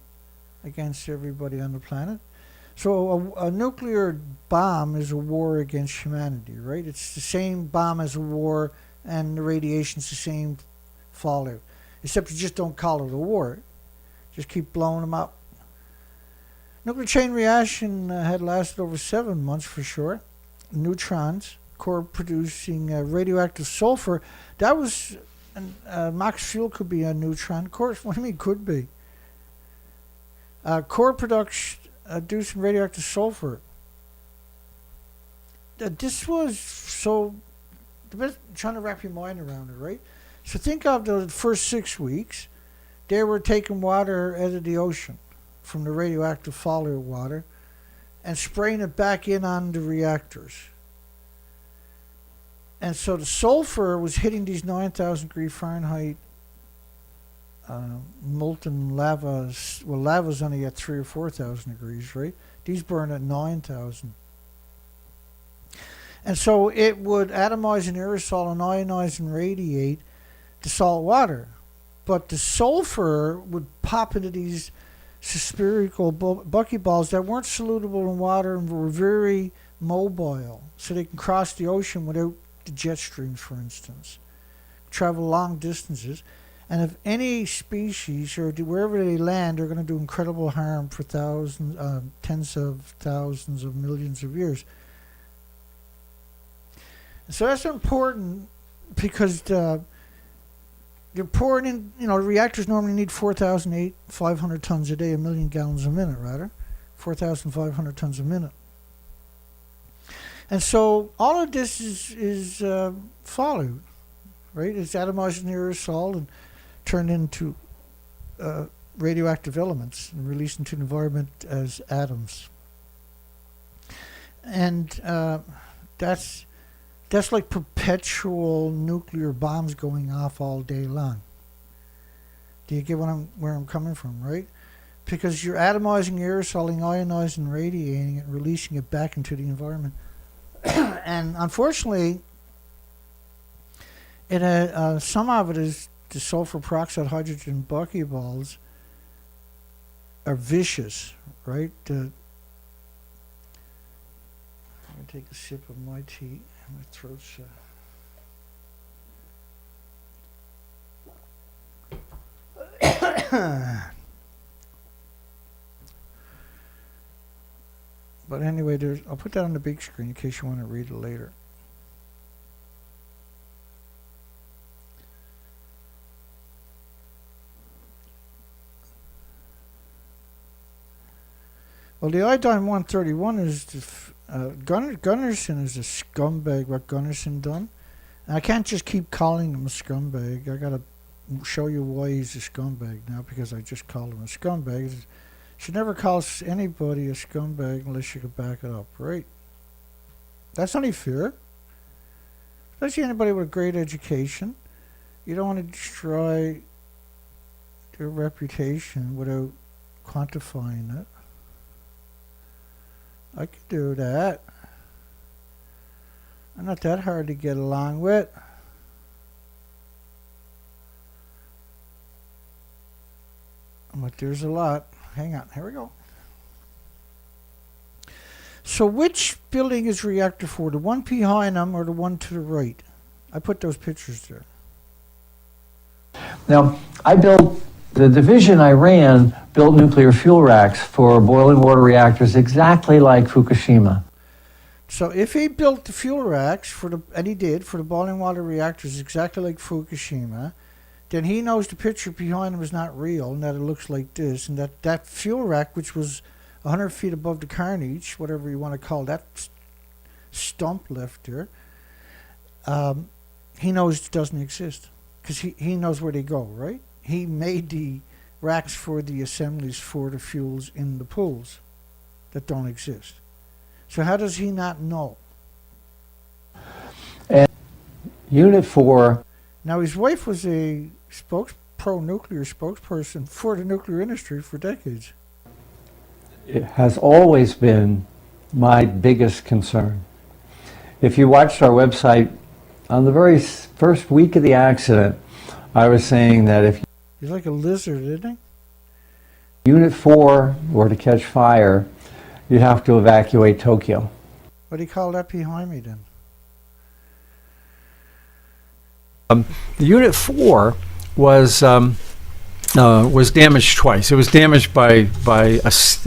against everybody on the planet. So a nuclear bomb is a war against humanity, right? It's the same bomb as a war, and the radiation's the same fallout. Except you just don't call it a war. Just keep blowing them up. Nuclear chain reaction had lasted over 7 months for sure. Neutrons, core producing radioactive sulfur. That was, max fuel could be a neutron. Of course, what do you mean could be? Core production producing radioactive sulfur. This was so, trying to wrap your mind around it, right? So think of the first 6 weeks. They were taking water out of the ocean from the radioactive fallout water and spraying it back in on the reactors. And so the sulfur was hitting these 9,000 degree Fahrenheit molten lavas. Well, lava's only at 3,000 or 4,000 degrees, right? These burn at 9,000. And so it would atomize an aerosol and ionize and radiate the salt water. But the sulfur would pop into these spherical buckyballs that weren't solutable in water and were very mobile. So they can cross the ocean without the jet streams, for instance. Travel long distances. And if any species, or wherever they land, they're going to do incredible harm for thousands, tens of thousands of millions of years. So that's important because you're pouring in, reactors normally need 4,500 tons a day, 1 million gallons a minute, rather. 4,500 tons a minute. And so all of this is fallout, right? It's atomized in aerosol and turned into radioactive elements and released into the environment as atoms. And that's like perpetual nuclear bombs going off all day long. Do you get where I'm coming from, right? Because you're atomizing, aerosoling, ionizing, radiating it, releasing it back into the environment. And unfortunately, some of it is the sulfur peroxide hydrogen buckyballs are vicious, right? take a sip of my tea. My throat's... But anyway, I'll put that on the big screen in case you want to read it later. Well, the iodine 131 is Gunnarsson is a scumbag. What Gunnarsson done? And I can't just keep calling him a scumbag. I gotta show you why he's a scumbag now, because I just called him a scumbag. You should never call anybody a scumbag unless you can back it up, right? That's only fair. Especially anybody with a great education. You don't want to destroy their reputation without quantifying it. I could do that. I'm not that hard to get along with. But there's a lot. Hang on, here we go. So which building is Reactor 4? The one behind them or the one to the right? I put those pictures there. Now, the division I ran built nuclear fuel racks for boiling water reactors exactly like Fukushima. So if he built the fuel racks, and he did, for the boiling water reactors exactly like Fukushima, then he knows the picture behind him is not real and that it looks like this, and that fuel rack, which was 100 feet above the carnage, whatever you want to call that stump left there, he knows it doesn't exist because he knows where they go, right? He made the racks for the assemblies for the fuels in the pools that don't exist. So how does he not know? And Unit 4... Now, his wife was a pro-nuclear spokesperson for the nuclear industry for decades. It has always been my biggest concern. If you watched our website, on the very first week of the accident, I was saying that if he's like a lizard, isn't he? Unit 4 were to catch fire, you'd have to evacuate Tokyo. What do you call that behind me then? Unit 4 was damaged twice. It was damaged by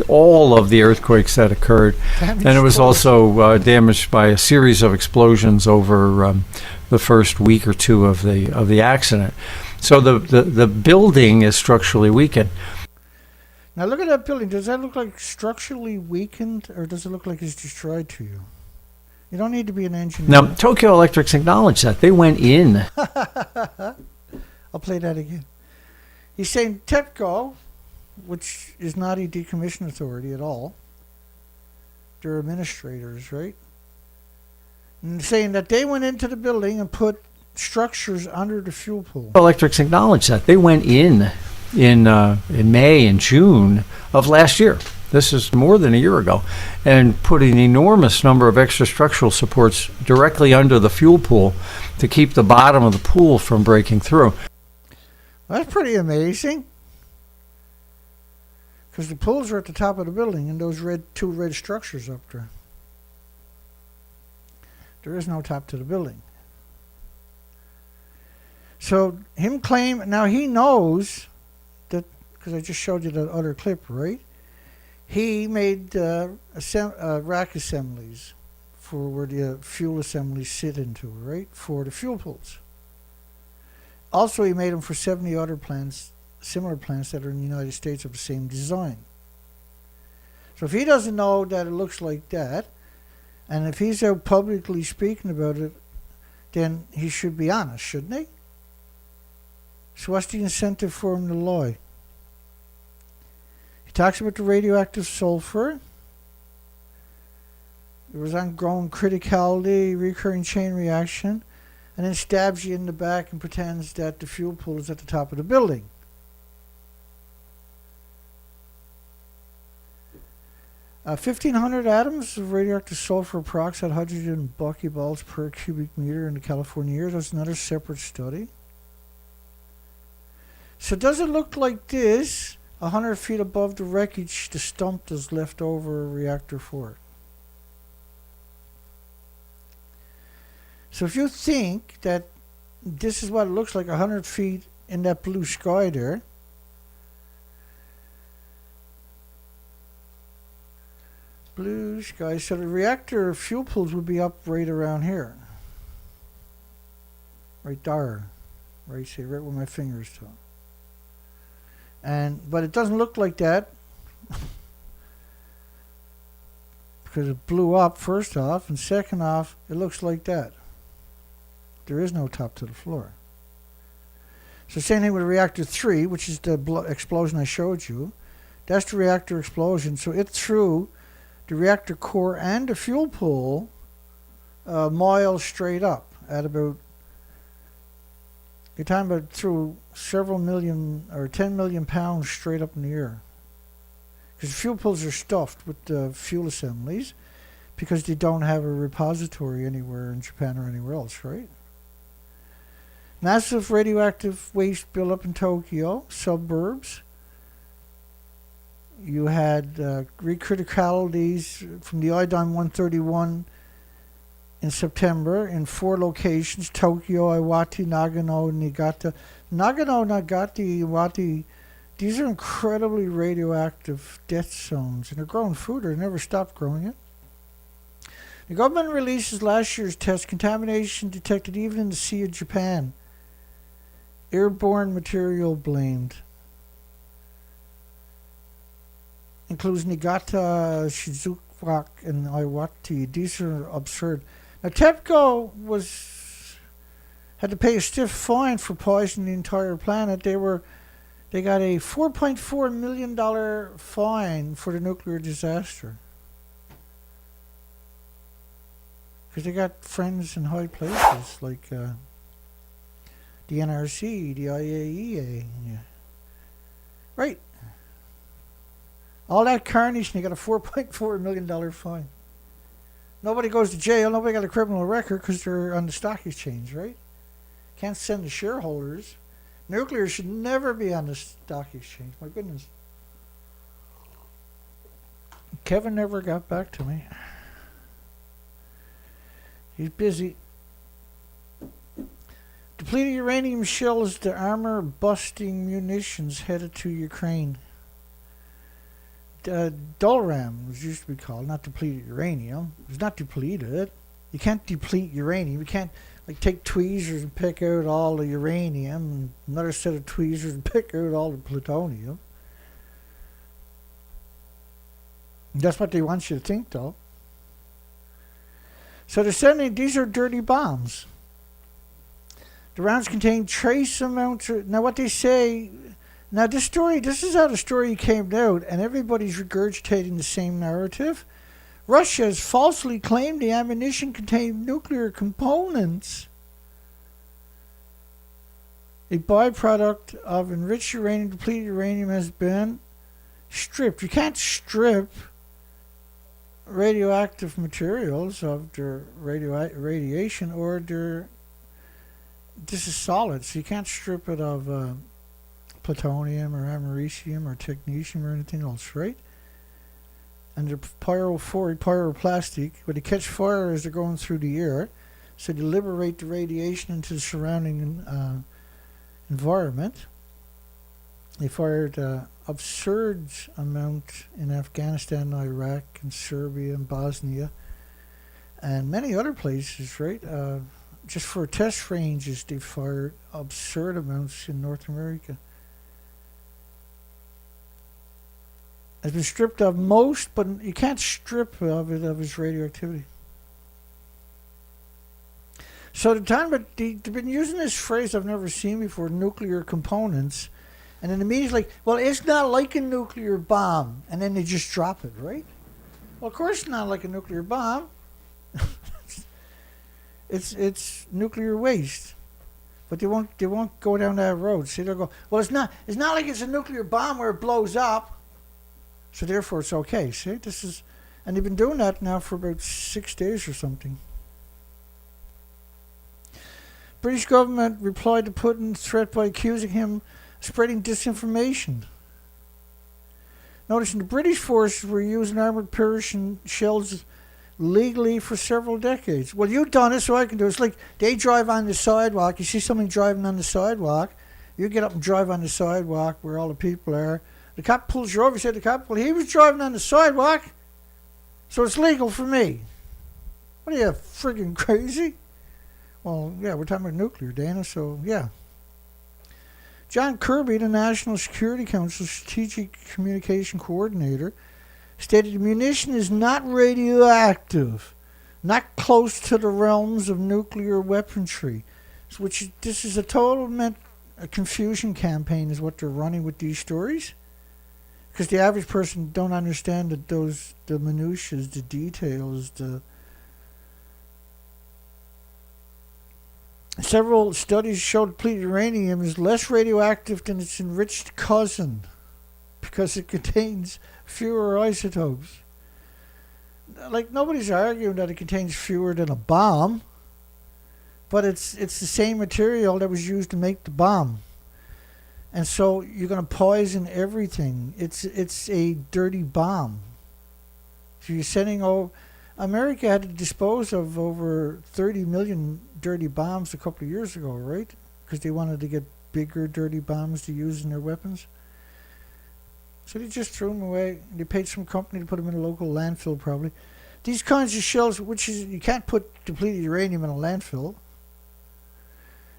all of the earthquakes that occurred, and it was also damaged by a series of explosions over the first week or two of the accident. So the building is structurally weakened. Now look at that building. Does that look like structurally weakened, or does it look like it's destroyed to you? You don't need to be an engineer. Now, Tokyo Electric's acknowledged that. They went in. I'll play that again. He's saying TEPCO, which is not a decommission authority at all. They're administrators, right? And saying that they went into the building and put structures under the fuel pool. Electric's acknowledged that. They went in May and June of last year. This is more than a year ago, and put an enormous number of extra structural supports directly under the fuel pool to keep the bottom of the pool from breaking through. That's pretty amazing. Because the pools are at the top of the building and those two red structures up there. There is no top to the building. So him claim, now he knows that, because I just showed you that other clip, right? He made rack assemblies for where the fuel assemblies sit into, right? For the fuel pools. Also, he made them for 70 other plants, similar plants that are in the United States of the same design. So if he doesn't know that it looks like that, and if he's out publicly speaking about it, then he should be honest, shouldn't he? So what's the incentive for him to lie? He talks about the radioactive sulfur. There was ongoing criticality, recurring chain reaction, and then stabs you in the back and pretends that the fuel pool is at the top of the building. 1,500 atoms of radioactive sulfur peroxide, hydrogen buckyballs per cubic meter in the California air. That's another separate study. So does it look like this? 100 feet above the wreckage, the stump that's left over Reactor 4. So if you think that this is what it looks like 100 feet in that blue sky there, blue sky, so the reactor fuel pools would be up right around here. Right there. Right, see, right where my fingers to. But it doesn't look like that because it blew up first off, and second off, it looks like that. There is no top to the floor. So same thing with reactor 3, which is the explosion I showed you. That's the reactor explosion. So it threw the reactor core and the fuel pool miles straight up at about, you're talking about through several million or 10 million pounds straight up in the air. Because fuel pools are stuffed with fuel assemblies because they don't have a repository anywhere in Japan or anywhere else, right? Massive radioactive waste built up in Tokyo, suburbs. You had recriticalities from the iodine-131 in September in 4 locations: Tokyo, Iwate, Nagano, Niigata. Nagano, Nagata, Iwate, these are incredibly radioactive death zones, and they're growing food, or never stopped growing it. The government releases last year's test. Contamination detected even in the Sea of Japan. Airborne material blamed. Includes Niigata, Shizuoka, and Iwate. These are absurd. Now, TEPCO had to pay a stiff fine for poisoning the entire planet. They got a $4.4 million fine for the nuclear disaster. Because they got friends in high places like the NRC, the IAEA. Yeah. Right. All that carnage, and they got a $4.4 million fine. Nobody goes to jail. Nobody got a criminal record because they're on the stock exchange, right? Can't send the shareholders. Nuclear should never be on the stock exchange. My goodness. Kevin never got back to me. He's busy. Depleted uranium shells to armor-busting munitions headed to Ukraine. Dulram was used to be called, not depleted uranium. It's not depleted. You can't deplete uranium. You can't take tweezers and pick out all the uranium, and another set of tweezers and pick out all the plutonium. That's what they want you to think, though. So they're sending, these are dirty bombs. The rounds contain trace amounts of, now what they say, now this is how the story came out, and everybody's regurgitating the same narrative. Russia has falsely claimed the ammunition contained nuclear components. A byproduct of enriched uranium, depleted uranium has been stripped. You can't strip radioactive materials of their radiation, or this is solid, so you can't strip it of plutonium or americium or technetium or anything else, right? And they're pyroplastic, but they catch fire as they're going through the air, so they liberate the radiation into the surrounding environment. They fired absurd amount in Afghanistan, Iraq, and Serbia, and Bosnia, and many other places, right? Just for test ranges, they fired absurd amounts in North America. Has been stripped of most, but you can't strip of it of its radioactivity. So the time, but they've been using this phrase I've never seen before, nuclear components, and then immediately, well, it's not like a nuclear bomb, and then they just drop it, right? Well, of course it's not like a nuclear bomb. It's nuclear waste. But they won't go down that road. See, they'll go, well, it's not like it's a nuclear bomb where it blows up, so therefore it's okay. See, and they've been doing that now for about 6 days or something. British government replied to Putin's threat by accusing him of spreading disinformation. Noticing the British forces were using armored Persian shells legally for several decades. Well, you've done it, so I can do it. It's like they drive on the sidewalk. You see somebody driving on the sidewalk. You get up and drive on the sidewalk where all the people are. The cop pulls you over. You say to the cop, well, he was driving on the sidewalk, so it's legal for me. What are you, friggin' crazy? Well, yeah, we're talking about nuclear, Dana, so yeah. John Kirby, the National Security Council Strategic Communication Coordinator, stated the munition is not radioactive, not close to the realms of nuclear weaponry. This is a total confusion campaign is what they're running with these stories. Because the average person don't understand that the minutiae, the details, several studies showed depleted uranium is less radioactive than its enriched cousin because it contains fewer isotopes. Like, nobody's arguing that it contains fewer than a bomb, but it's the same material that was used to make the bomb. And so you're going to poison everything. It's a dirty bomb. So you're sending over... America had to dispose of over 30 million dirty bombs a couple of years ago, right? Because they wanted to get bigger dirty bombs to use in their weapons. So they just threw them away. They paid some company to put them in a local landfill, probably. These kinds of shells, you can't put depleted uranium in a landfill.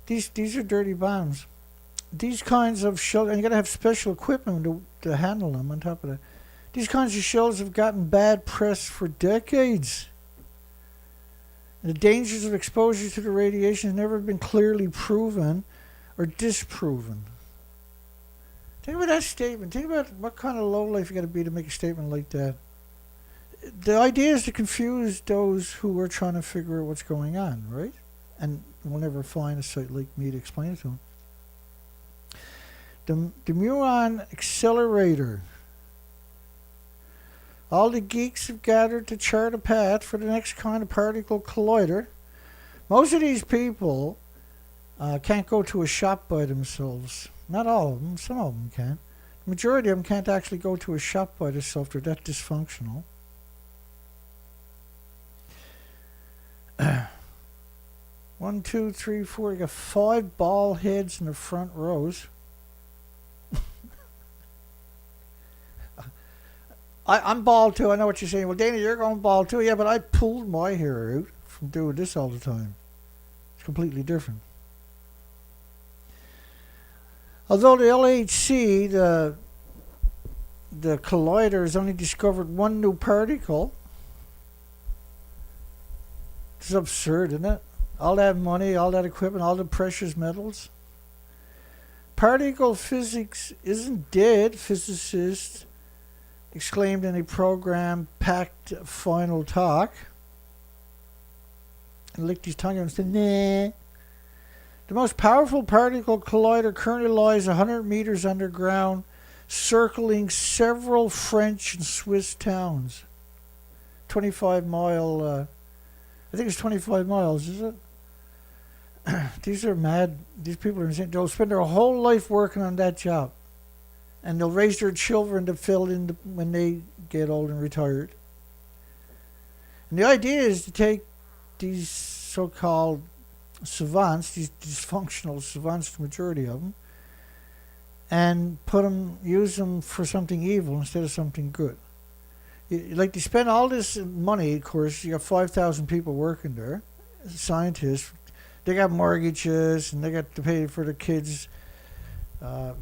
These are dirty bombs. These kinds of shells, and you got to have special equipment to handle them on top of that. These kinds of shells have gotten bad press for decades. The dangers of exposure to the radiation have never been clearly proven or disproven. Think about that statement. Think about what kind of lowlife you got to be to make a statement like that. The idea is to confuse those who are trying to figure out what's going on, right? And we'll never find a site like me to explain it to them. The muon accelerator. All the geeks have gathered to chart a path for the next kind of particle collider. Most of these people can't go to a shop by themselves. Not all of them. Some of them can. The majority of them can't actually go to a shop by themselves. They're that dysfunctional. 1, 2, 3, 4. You got 5 ball heads in the front rows. I'm bald too. I know what you're saying. Well, Dana, you're going bald too. Yeah, but I pulled my hair out from doing this all the time. It's completely different. Although the LHC, the collider, has only discovered one new particle. It's absurd, isn't it? All that money, all that equipment, all the precious metals. Particle physics isn't dead, physicists exclaimed in a program-packed final talk. And licked his tongue and said, nah. The most powerful particle collider currently lies 100 meters underground, circling several French and Swiss towns. 25-mile, I think it's 25 miles, is it? These are mad. These people are insane. They'll spend their whole life working on that job. And they'll raise their children to fill in when they get old and retired. And the idea is to take these so-called savants, these dysfunctional savants, the majority of them, and use them for something evil instead of something good. Like, they spend all this money, of course. You got 5,000 people working there, scientists. They got mortgages, and they got to pay for their kids,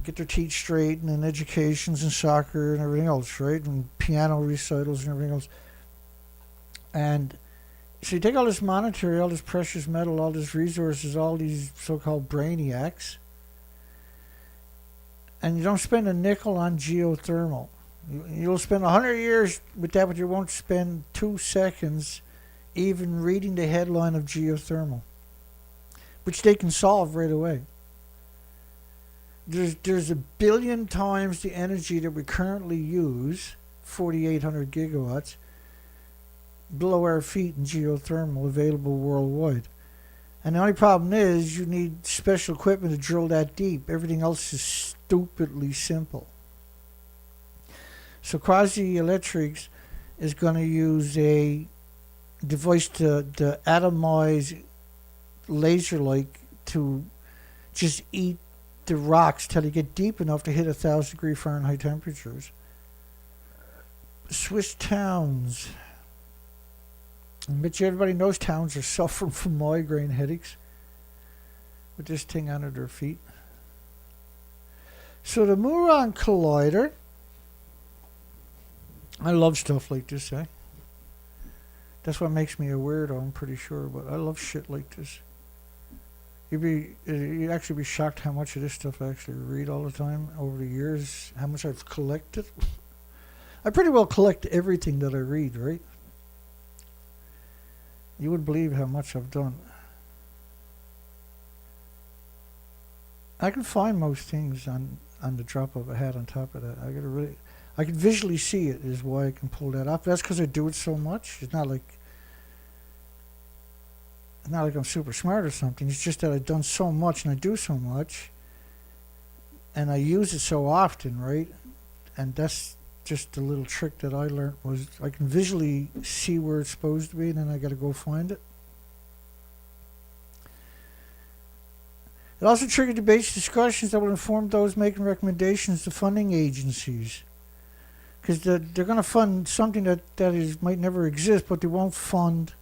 get their teeth straight, and educations and soccer and everything else, right? And piano recitals and everything else. And so you take all this monetary, all this precious metal, all these resources, all these so-called brainiacs, and you don't spend a nickel on geothermal. You'll spend 100 years with that, but you won't spend 2 seconds even reading the headline of geothermal, which they can solve right away. There's 1 billion times the energy that we currently use, 4,800 gigawatts, below our feet in geothermal available worldwide. And the only problem is you need special equipment to drill that deep. Everything else is stupidly simple. So Quasi Electrics is going to use a device to atomize laser-like to just eat the rocks till they get deep enough to hit 1,000-degree Fahrenheit temperatures. Swiss towns. I bet you everybody knows towns are suffering from migraine headaches with this thing under their feet. So the Muon Collider. I love stuff like this, eh? That's what makes me a weirdo, I'm pretty sure, but I love shit like this. You'd actually be shocked how much of this stuff I actually read all the time over the years, how much I've collected. I pretty well collect everything that I read, right? You wouldn't believe how much I've done. I can find most things on the drop of a hat on top of that. I can visually see it is why I can pull that up. That's because I do it so much. It's not like I'm super smart or something. It's just that I've done so much and I do so much and I use it so often, right? And that's just the little trick that I learned was I can visually see where it's supposed to be and then I got to go find it. It also triggered debates, discussions that will inform those making recommendations to funding agencies. Because they're going to fund something that might never exist, but they won't fund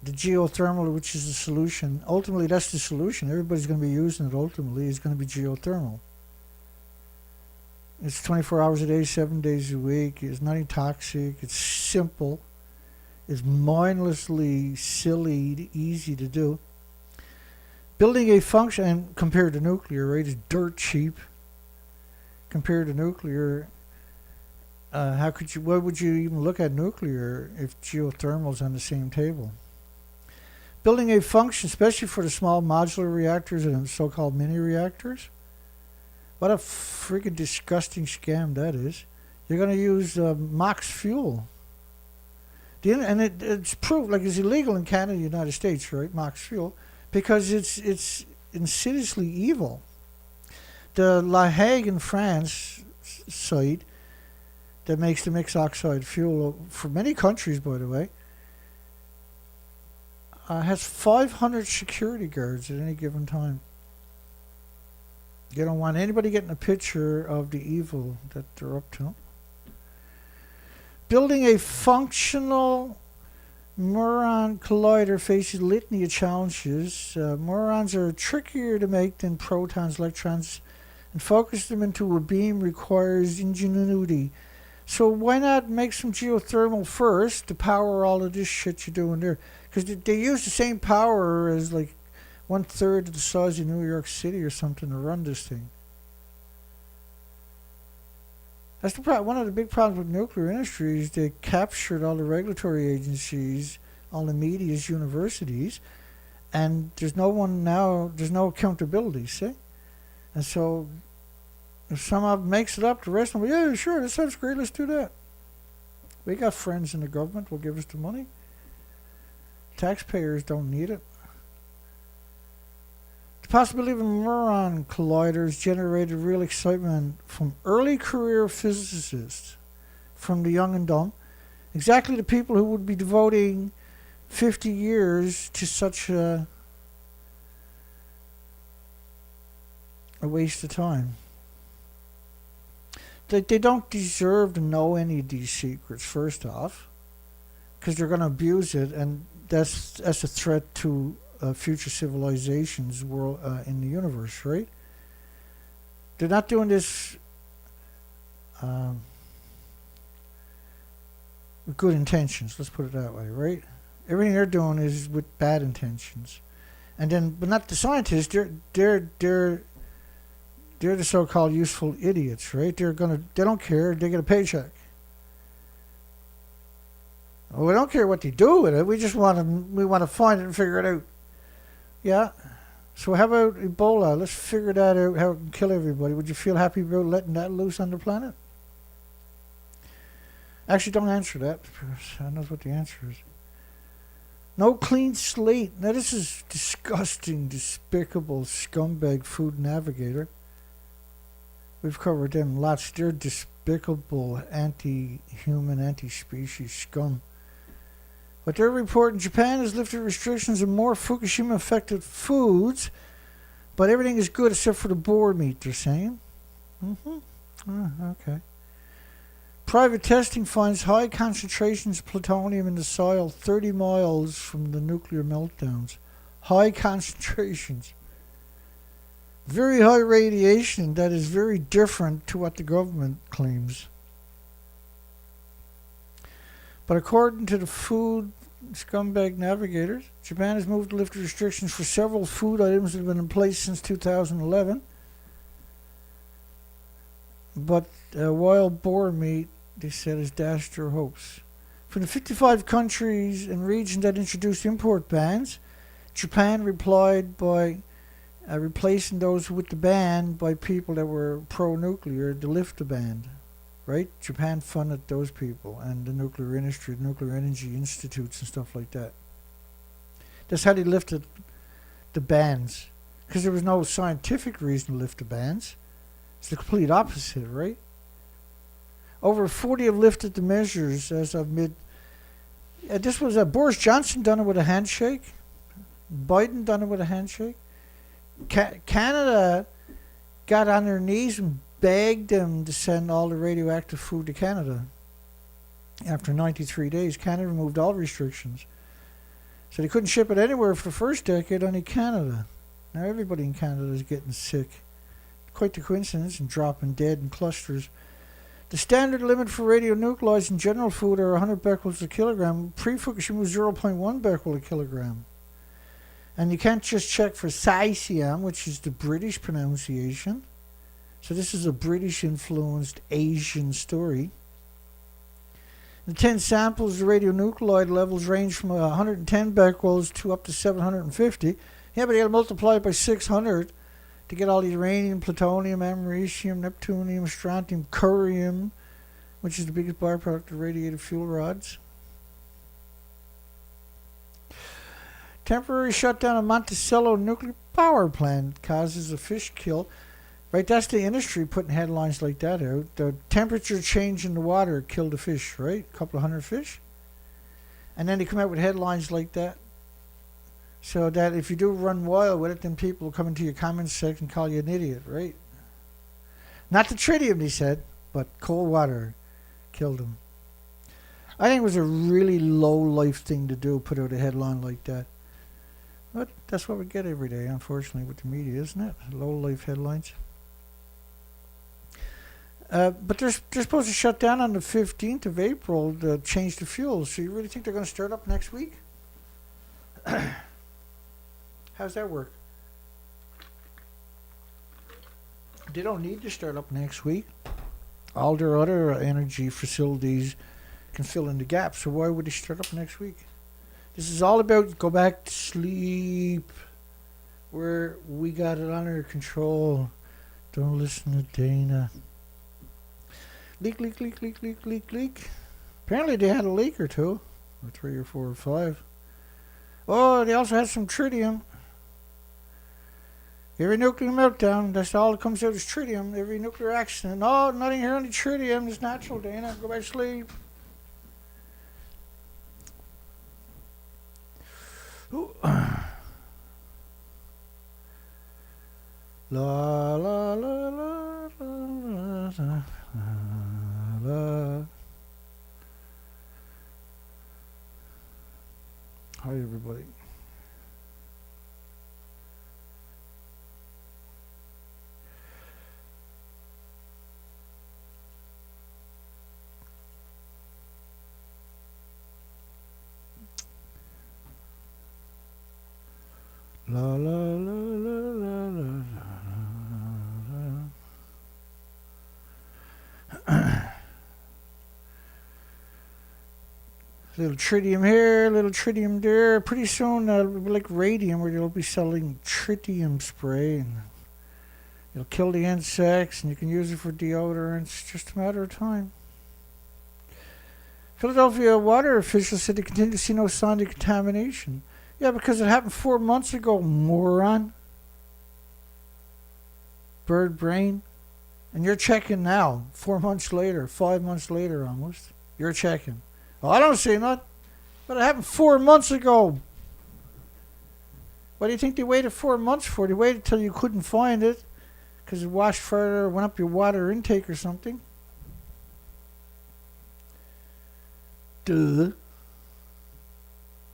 the geothermal, which is the solution. Ultimately, that's the solution. Everybody's going to be using it. Ultimately, it's going to be geothermal. It's 24 hours a day, 7 days a week. It's not toxic. It's simple. It's mindlessly silly, easy to do. Building a function, and compared to nuclear, right, is dirt cheap. Compared to nuclear, why would you even look at nuclear if geothermal's on the same table? Building a function, especially for the small modular reactors and so-called mini reactors. What a freaking disgusting scam that is. You're going to use MOX fuel. And it's proved, like it's illegal in Canada and the United States, right, MOX fuel, because it's insidiously evil. The La Hague in France site that makes the mixed oxide fuel for many countries, by the way, has 500 security guards at any given time. You don't want anybody getting a picture of the evil that they're up to. Building a functional Muon Collider faces litany of challenges. Muons are trickier to make than protons, electrons, and focus them into a beam requires ingenuity. So why not make some geothermal first to power all of this shit you're doing there? Because they use the same power as like 1/3 of the size of New York City or something to run this thing. That's the one of the big problems with nuclear industry is they captured all the regulatory agencies, all the media's universities, and there's no one now, there's no accountability, see? And so if someone makes it up, the rest of them, yeah, sure, that sounds great, let's do that. We got friends in the government will give us the money. Taxpayers don't need it. The possibility of Muon colliders generated real excitement from early career physicists, from the young and dumb, exactly the people who would be devoting 50 years to such a waste of time. They don't deserve to know any of these secrets, first off, because they're going to abuse it, and that's a threat to future civilizations world in the universe, right? They're not doing this with good intentions. Let's put it that way, right? Everything they're doing is with bad intentions, and then, but not the scientists. They're the so-called useful idiots, right? They don't care. They get a paycheck. Well, we don't care what they do with it. We just want to find it and figure it out. Yeah. So how about Ebola? Let's figure that out, how it can kill everybody. Would you feel happy about letting that loose on the planet? Actually, don't answer that, because I know what the answer is. No clean slate. Now, this is disgusting, despicable, scumbag food navigator. We've covered them lots. They're despicable, anti-human, anti-species scum. But they're reporting Japan has lifted restrictions on more Fukushima-affected foods, but everything is good except for the boar meat, they're saying. Okay. Private testing finds high concentrations of plutonium in the soil 30 miles from the nuclear meltdowns. High concentrations. Very high radiation that is very different to what the government claims. But according to the food scumbag navigators, Japan has moved to lift restrictions for several food items that have been in place since 2011. But wild boar meat, they said, has dashed their hopes. From the 55 countries and regions that introduced import bans, Japan replied by replacing those with the ban by people that were pro-nuclear to lift the ban. Right? Japan funded those people and the nuclear industry, the nuclear energy institutes and stuff like that. That's how they lifted the bans. Because there was no scientific reason to lift the bans. It's the complete opposite, right? Over 40 have lifted the measures as of mid. This was Boris Johnson done it with a handshake. Biden done it with a handshake. Canada got on their knees and begged them to send all the radioactive food to Canada. After 93 days, Canada removed all restrictions. So they couldn't ship it anywhere for the first decade, only Canada. Now everybody in Canada is getting sick. Quite the coincidence, and dropping dead in clusters. The standard limit for radionuclides in general food are 100 becquerels a kilogram. Pre-Fukushima was 0.1 becquerel a kilogram. And you can't just check for cesium, which is the British pronunciation. So this is a British-influenced Asian story. The 10 samples, the radionuclide levels range from 110 becquerels to up to 750. Yeah, but you got to multiply it by 600 to get all the uranium, plutonium, americium, neptunium, strontium, curium, which is the biggest byproduct of radiated fuel rods. Temporary shutdown of Monticello nuclear power plant causes a fish kill. Right, that's the industry putting headlines like that out. The temperature change in the water killed a fish, right? A couple of hundred fish. And then they come out with headlines like that. So that if you do run wild with it, then people will come into your comments section and call you an idiot, right? Not the tritium, they said, but cold water killed them. I think it was a really low-life thing to do, put out a headline like that. But that's what we get every day, unfortunately, with the media, isn't it? Low-life headlines. But they're supposed to shut down on the 15th of April to change the fuel. So you really think they're going to start up next week? How's that work? They don't need to start up next week. All their other energy facilities can fill in the gap. So why would they start up next week? This is all about go back to sleep, where we got it under control. Don't listen to Dana. Leak, leak, leak, leak, leak, leak, leak. Apparently they had a leak or two, or 3 or 4 or 5. Oh, they also had some tritium. Every nuclear meltdown, that's all that comes out is tritium. Every nuclear accident. Oh, nothing here, only tritium. It's natural, Dana. Go back to sleep. Ooh. La la la la la la la. Hi everybody. La la la la la la la. Little tritium here, little tritium there. Pretty soon it'll be like radium, where they'll be selling tritium spray, and it'll kill the insects, and you can use it for deodorants. It's just a matter of time. Philadelphia water officials said they continue to see no sign of contamination. Yeah, because it happened 4 months ago, moron. Bird brain. And you're checking now, 4 months later, 5 months later almost. You're checking. Oh, I don't see nothing. But it happened 4 months ago. What do you think they waited 4 months for? They waited till you couldn't find it because it washed further, went up your water intake or something. Duh. It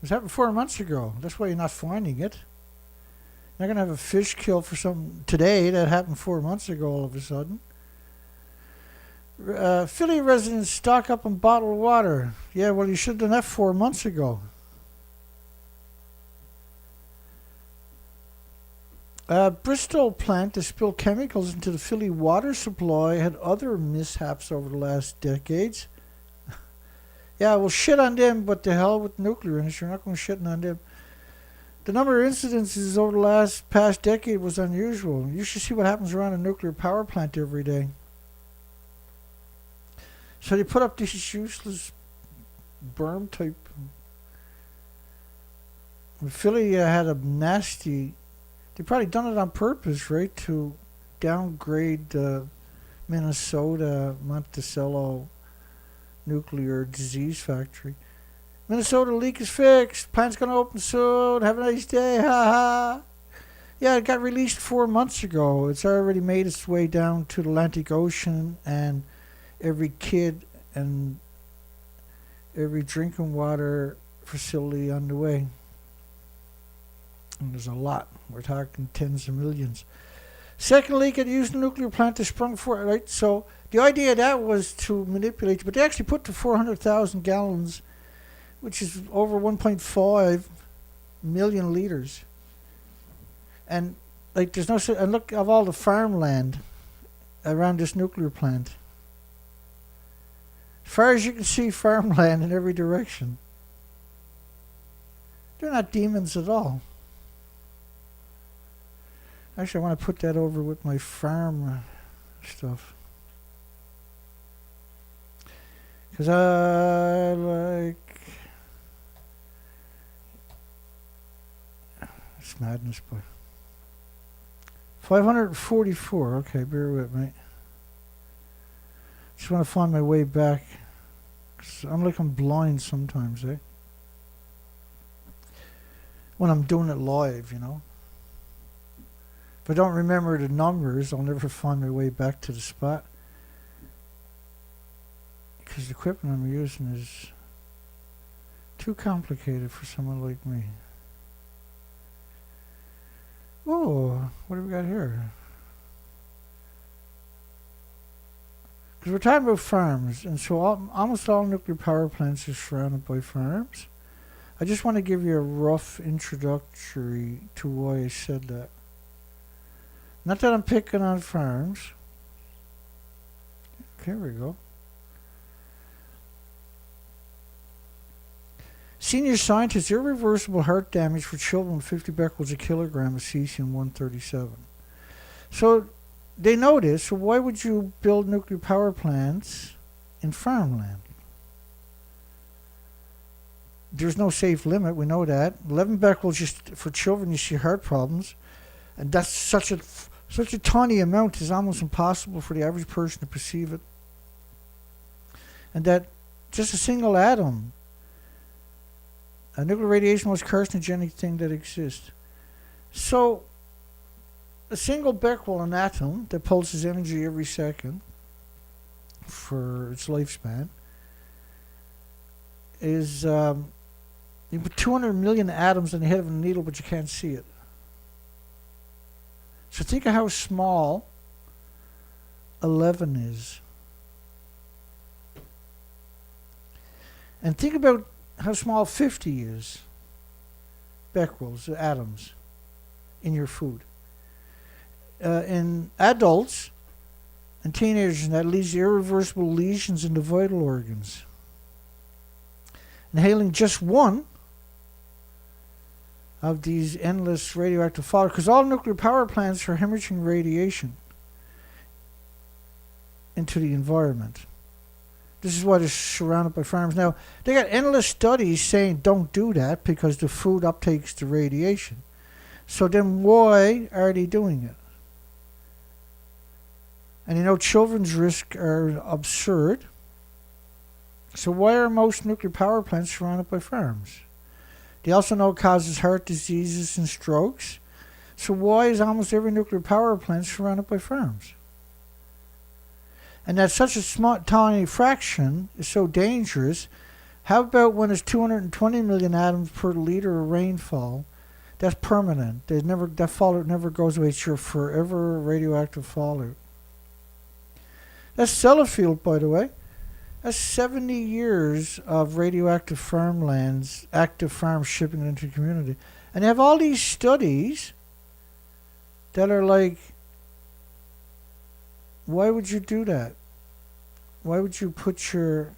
was happened 4 months ago. That's why you're not finding it. You're not going to have a fish kill for something today that happened 4 months ago all of a sudden. Philly residents stock up on bottled water. Yeah, well, you should have done that 4 months ago. Bristol plant to spill chemicals into the Philly water supply had other mishaps over the last decades. Yeah, well, shit on them, but the hell with nuclear industry. You're not going to shit on them. The number of incidences over the past decade was unusual. You should see what happens around a nuclear power plant every day. So they put up these useless berm type. Philly had a nasty. They probably done it on purpose, right, to downgrade the Minnesota Monticello nuclear disease factory. Minnesota leak is fixed. Plant's gonna open soon. Have a nice day. Ha ha. Yeah, it got released 4 months ago. It's already made its way down to the Atlantic Ocean, and every kid and every drinking water facility on the way. And there's a lot. We're talking tens of millions. Second leak at the Houston nuclear plant is sprung for, right? So the idea of that was to manipulate, but they actually put to 400,000 gallons, which is over 1.5 million liters. And like, there's no, and look of all the farmland around this nuclear plant. As far as you can see, farmland in every direction. They're not demons at all. Actually, I want to put that over with my farm stuff. Because I like... It's madness, but... 544, okay, bear with me. Just want to find my way back. 'Cause I'm like I'm blind sometimes, eh? When I'm doing it live, you know. If I don't remember the numbers, I'll never find my way back to the spot. Because the equipment I'm using is too complicated for someone like me. Oh, what do we got here? Because we're talking about farms, and so almost all nuclear power plants are surrounded by farms. I just want to give you a rough introductory to why I said that. Not that I'm picking on farms. Here we go. Senior scientists, irreversible heart damage for children with 50 becquerels a kilogram of cesium-137. So they know this, so why would you build nuclear power plants in farmland? There's no safe limit, we know that. 11 becquerels just for children, you see heart problems. And that's such a tiny amount, it's almost impossible for the average person to perceive it. And that just a single atom, nuclear radiation, most carcinogenic thing that exists. So, a single becquerel, an atom that pulses energy every second for its lifespan, is you put 200 million atoms on the head of a needle, but you can't see it. So think of how small 11 is. And think about how small 50 is. Becquerels, atoms, in your food. In adults and teenagers, that leads to irreversible lesions in the vital organs. Inhaling just one of these endless radioactive fallout, because all nuclear power plants are hemorrhaging radiation into the environment. This is why they're surrounded by farms. Now, they got endless studies saying don't do that because the food uptakes the radiation. So then why are they doing it? And you know, children's risks are absurd. So why are most nuclear power plants surrounded by farms? They also know it causes heart diseases and strokes. So why is almost every nuclear power plant surrounded by farms? And that such a small, tiny fraction is so dangerous. How about when it's 220 million atoms per liter of rainfall? That's permanent. That fallout never goes away. It's your forever radioactive fallout. That's Sellafield, by the way. That's 70 years of radioactive farmlands, active farms shipping it into the community. And they have all these studies that are like, why would you do that? Why would you put your...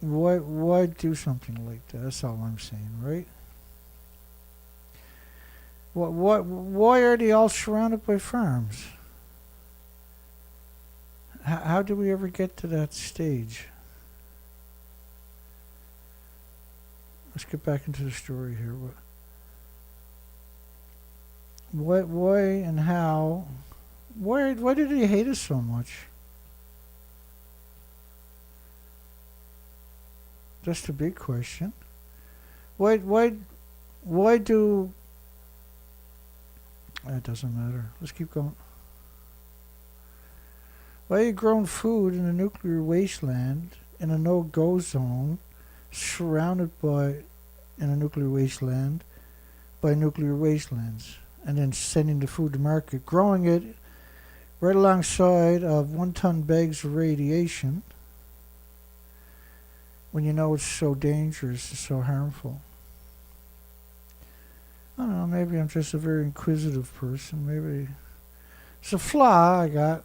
Why do something like that? That's all I'm saying, right? Why are they all surrounded by farms? How do we ever get to that stage? Let's get back into the story here. Why and how? Why did he hate us so much? That's the big question. Why do... It doesn't matter. Let's keep going. Why are you growing food in a nuclear wasteland, in a no-go zone, surrounded by, in a nuclear wasteland, by nuclear wastelands, and then sending the food to market, growing it right alongside of 1-ton bags of radiation, when you know it's so dangerous and so harmful? I don't know, maybe I'm just a very inquisitive person. Maybe it's a flaw I got.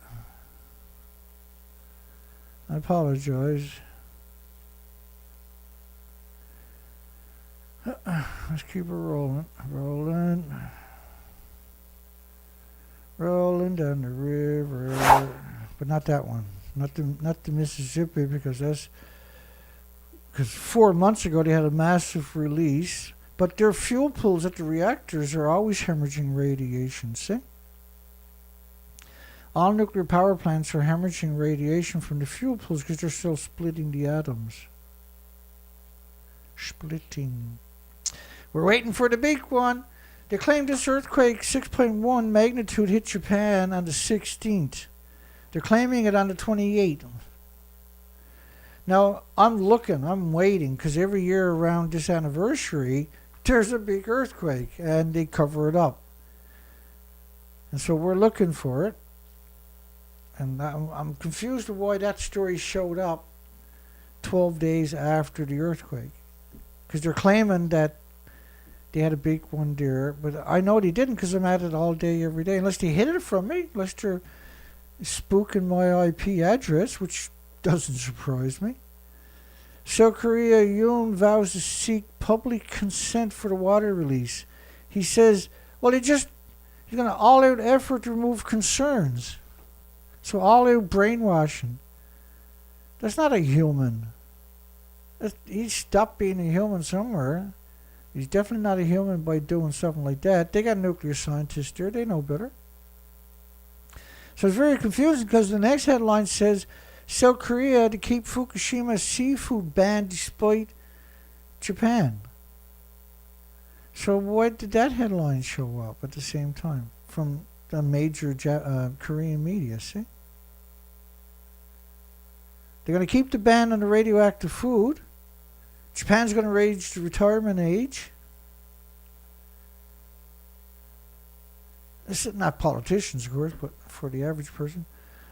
I apologize. Let's keep it rolling. Rolling down the river. But not that one. Not the Mississippi, because 4 months ago they had a massive release. But their fuel pools at the reactors are always hemorrhaging radiation, see? All nuclear power plants are hemorrhaging radiation from the fuel pools because they're still splitting the atoms. Splitting. We're waiting for the big one. They claim this earthquake 6.1 magnitude hit Japan on the 16th. They're claiming it on the 28th. Now, I'm waiting, because every year around this anniversary, there's a big earthquake, and they cover it up. And so we're looking for it. And I'm confused of why that story showed up 12 days after the earthquake. Because they're claiming that they had a big one there. But I know they didn't, because I'm at it all day, every day. Unless they hid it from me. Unless they're spooking my IP address, which doesn't surprise me. South Korea, Yoon vows to seek public consent for the water release. He says, well, he's going to all-out effort to remove concerns. So all-out brainwashing. That's not a human. He stopped being a human somewhere. He's definitely not a human by doing something like that. They got nuclear scientists there. They know better. So it's very confusing, because the next headline says, South Korea to keep Fukushima seafood banned despite Japan. So why did that headline show up at the same time from the major Korean media, see? They're going to keep the ban on the radioactive food. Japan's going to raise the retirement age. This is not politicians, of course, but for the average person.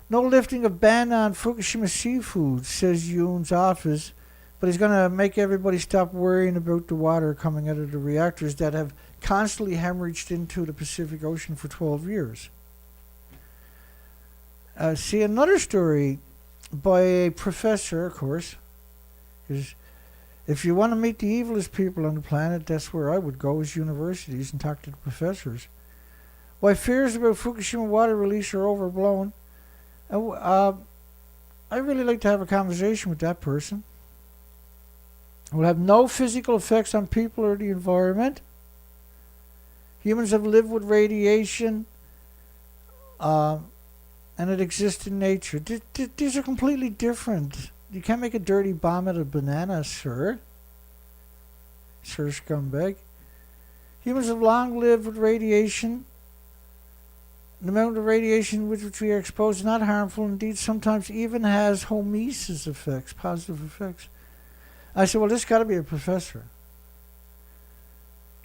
No lifting of ban on Fukushima seafood, says Yoon's office, but he's going to make everybody stop worrying about the water coming out of the reactors that have constantly hemorrhaged into the Pacific Ocean for 12 years. See, another story by a professor, of course, is if you want to meet the evilest people on the planet, that's where I would go, is universities, and talk to the professors. Why fears about Fukushima water release are overblown. I really like to have a conversation with that person. It will have no physical effects on people or the environment. Humans have lived with radiation and it exists in nature. These are completely different. You can't make a dirty bomb out of banana, sir. Sir scumbag. Humans have long lived with radiation. The amount of radiation with which we are exposed is not harmful. Indeed, sometimes even has homeostasis effects, positive effects. I said, well, this got to be a professor.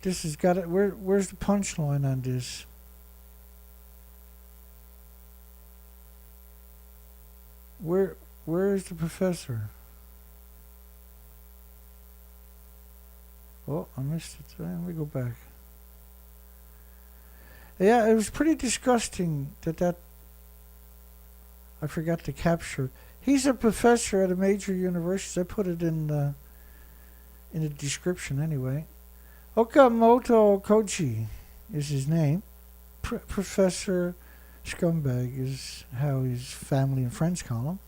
This has got to. Where's the punchline on this? Where is the professor? Oh, I missed it. Let me go back. Yeah, it was pretty disgusting that I forgot to capture. He's a professor at a major university. I put it in the description anyway. OKAMOTO Koji is his name. Professor Scumbag is how his family and friends call him,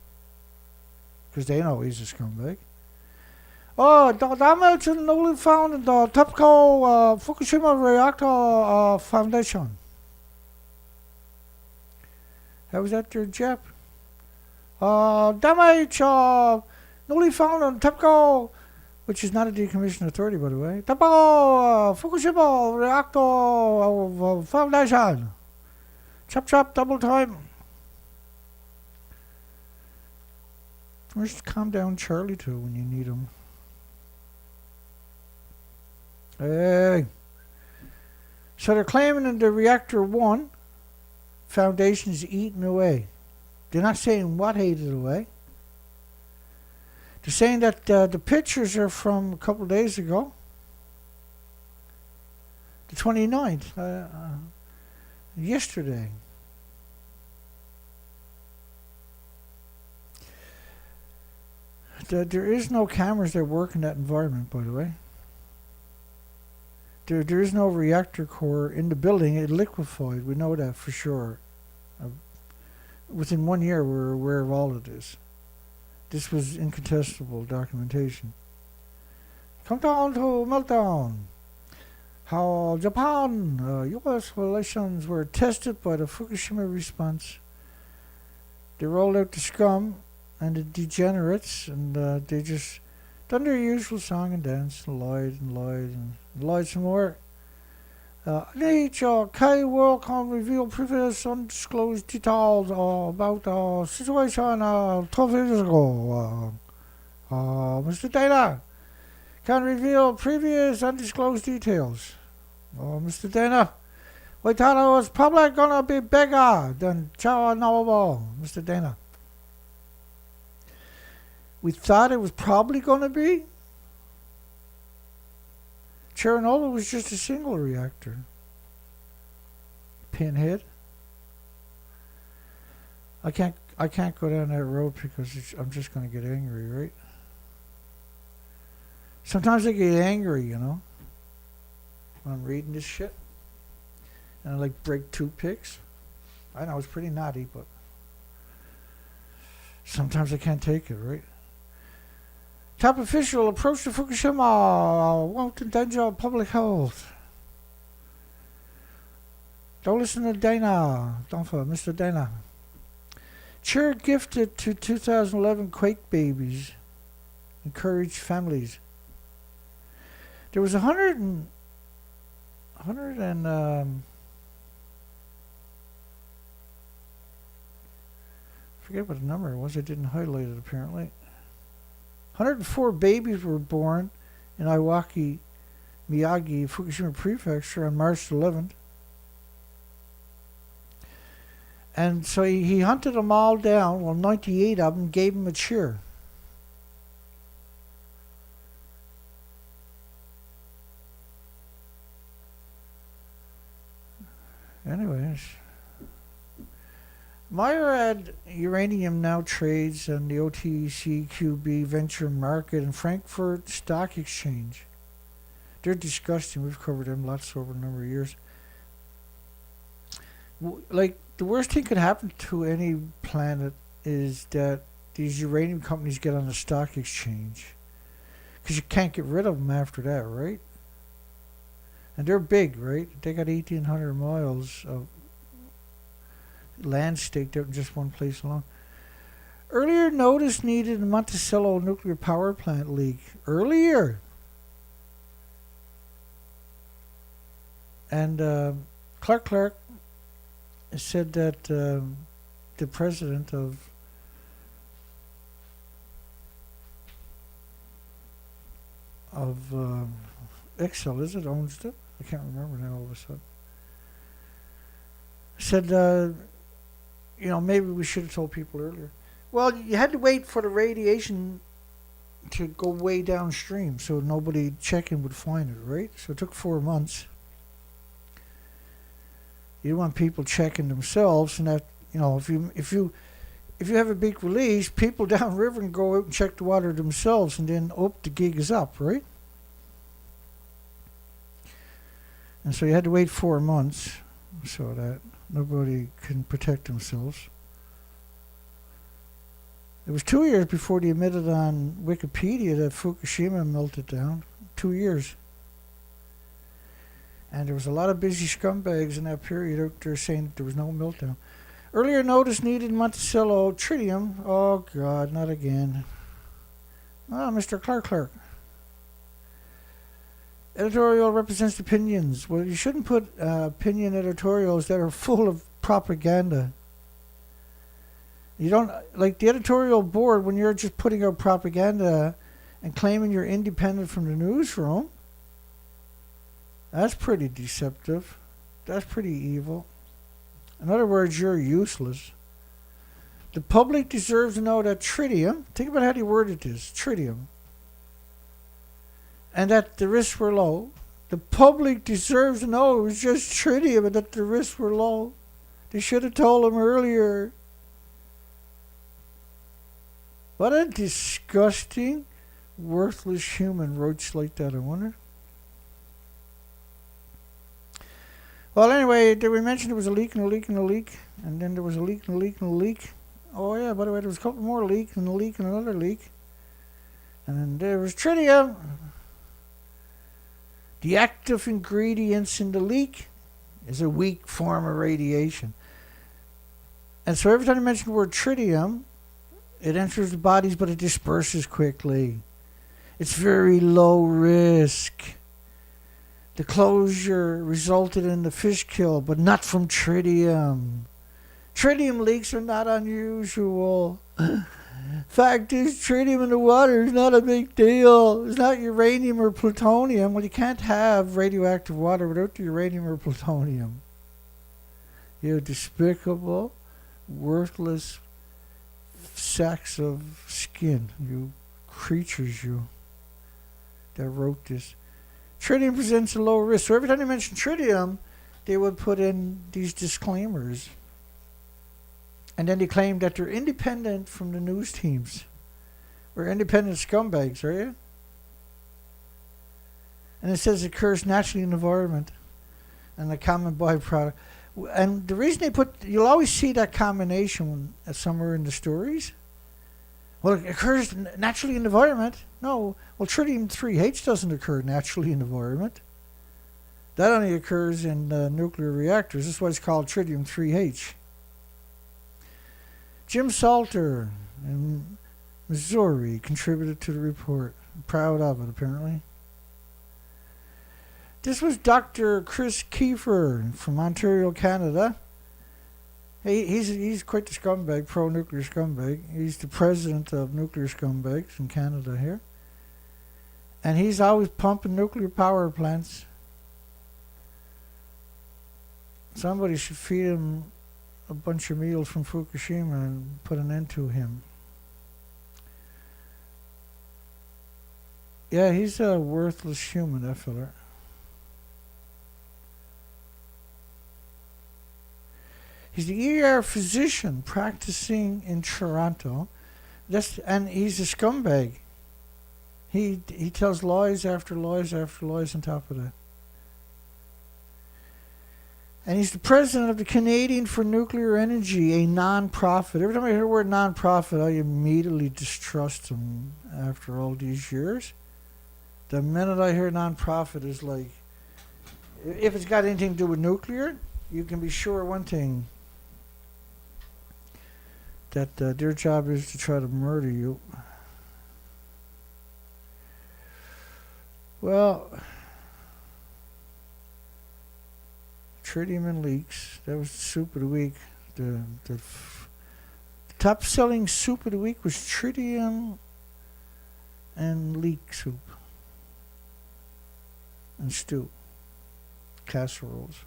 because they know he's a scumbag. Oh, the Meltdowns newly found in the TEPCO Fukushima Reactor Foundation. How was that there, Jep? Damage newly found in TEPCO, which is not a decommissioned authority, by the way. TEPCO Fukushima Reactor Foundation. Chop chop, double time. Where's Calm Down Charlie to when you need him? Hey. So they're claiming in the Reactor 1 foundation is eaten away. They're not saying what ate it away. They're saying that the pictures are from a couple of days ago. The 29th. Yesterday. There is no cameras that work in that environment, by the way. There is no reactor core in the building. It liquefied. We know that for sure. Within 1 year, we're aware of all of this. This was incontestable documentation. Come down to Meltdown. How Japan, U.S. relations were tested by the Fukushima response. They rolled out the scum and the degenerates, and they just done their usual song and dance, and lied some more. Nature, K work on reveal previous undisclosed details about the situation 12 years ago. Mr. Dana can reveal previous undisclosed details. Mr. Dana, we thought it was probably gonna be bigger than Chernobyl, Mr. Dana. We thought it was probably gonna be. Chernobyl was just a single reactor. Pinhead. I can't go down that road because I'm just gonna get angry, right? Sometimes I get angry, you know, when I'm reading this shit, and I like break toothpicks. I know it's pretty naughty, but sometimes I can't take it, right? Top official approach to Fukushima won't endanger public health. Don't listen to Dana, Durnford, Mr. Dana. Chair gifted to 2011 quake babies. Encourage families. There was 100 and forget what the number was. I didn't highlight it apparently. 104 babies were born in Iwaki, Miyagi, Fukushima Prefecture on March 11th. And so he hunted them all down. Well, 98 of them gave him a cheer. Anyways, Myriad Uranium now trades on the OTCQB Venture Market and Frankfurt Stock Exchange. They're disgusting. We've covered them lots over a number of years. Like, the worst thing could happen to any planet is that these uranium companies get on the stock exchange. Because you can't get rid of them after that, right? And they're big, right? They got 1,800 miles of land staked out in just one place alone. Earlier notice needed in Monticello nuclear power plant leak. Earlier. And Clark said that the president of Excel, is it, owns it? I can't remember now all of a sudden. Said, maybe we should have told people earlier. Well, you had to wait for the radiation to go way downstream so nobody checking would find it, right? So it took 4 months. You want people checking themselves, and that, if you have a big release, people downriver can go out and check the water themselves, and then the gig is up, right? And so you had to wait 4 months so that nobody can protect themselves. It was 2 years before they admitted on Wikipedia that Fukushima melted down. 2 years. And there was a lot of busy scumbags in that period out there saying that there was no meltdown. Earlier notice needed in Monticello, tritium. Oh, God, not again. Mr. Clark. Editorial represents opinions. Well, you shouldn't put opinion editorials that are full of propaganda. You don't, like the editorial board, when you're just putting out propaganda and claiming you're independent from the newsroom. That's pretty deceptive. That's pretty evil. In other words, you're useless. The public deserves to know that tritium, think about how they worded this, tritium, and that the risks were low. The public deserves to know it was just tritium and that the risks were low. They should have told them earlier. What a disgusting, worthless human wrote like that, I wonder. Well, anyway, did we mention there was a leak and a leak and a leak? And then there was a leak and a leak and a leak. Oh, yeah, by the way, there was a couple more leaks and a leak and another leak. And then there was tritium. The active ingredients in the leak is a weak form of radiation. And so every time you mention the word tritium, it enters the bodies, but it disperses quickly. It's very low risk. The closure resulted in the fish kill, but not from tritium. Tritium leaks are not unusual. Fact is, tritium in the water is not a big deal. It's not uranium or plutonium. Well, you can't have radioactive water without the uranium or plutonium. You despicable, worthless sacks of skin. You creatures, you, that wrote this. Tritium presents a low risk. So every time they mention tritium, they would put in these disclaimers. And then they claim that they're independent from the news teams. We're independent scumbags, are you? And it says it occurs naturally in the environment and a common byproduct. And the reason they put, you'll always see that combination somewhere in the stories. Well, it occurs naturally in the environment. No, well, tritium-3H doesn't occur naturally in the environment. That only occurs in nuclear reactors. This is why it's called tritium-3H. Jim Salter in Missouri contributed to the report. I'm proud of it, apparently. This was Dr. Chris Kiefer from Ontario, Canada. He's quite the scumbag, pro-nuclear scumbag. He's the president of nuclear scumbags in Canada here. And he's always pumping nuclear power plants. Somebody should feed him a bunch of meals from Fukushima and put an end to him. Yeah, he's a worthless human, that fella. He's the ER physician practicing in Toronto. And he's a scumbag. He tells lies after lies after lies on top of that. And he's the president of the Canadian for Nuclear Energy, a non-profit. Every time I hear the word non-profit, I immediately distrust him after all these years. The minute I hear non-profit is like, if it's got anything to do with nuclear, you can be sure one thing. that their job is to try to murder you. Well, tritium and leaks. That was the soup of the week. The top selling soup of the week was tritium and leek soup and stew, casseroles.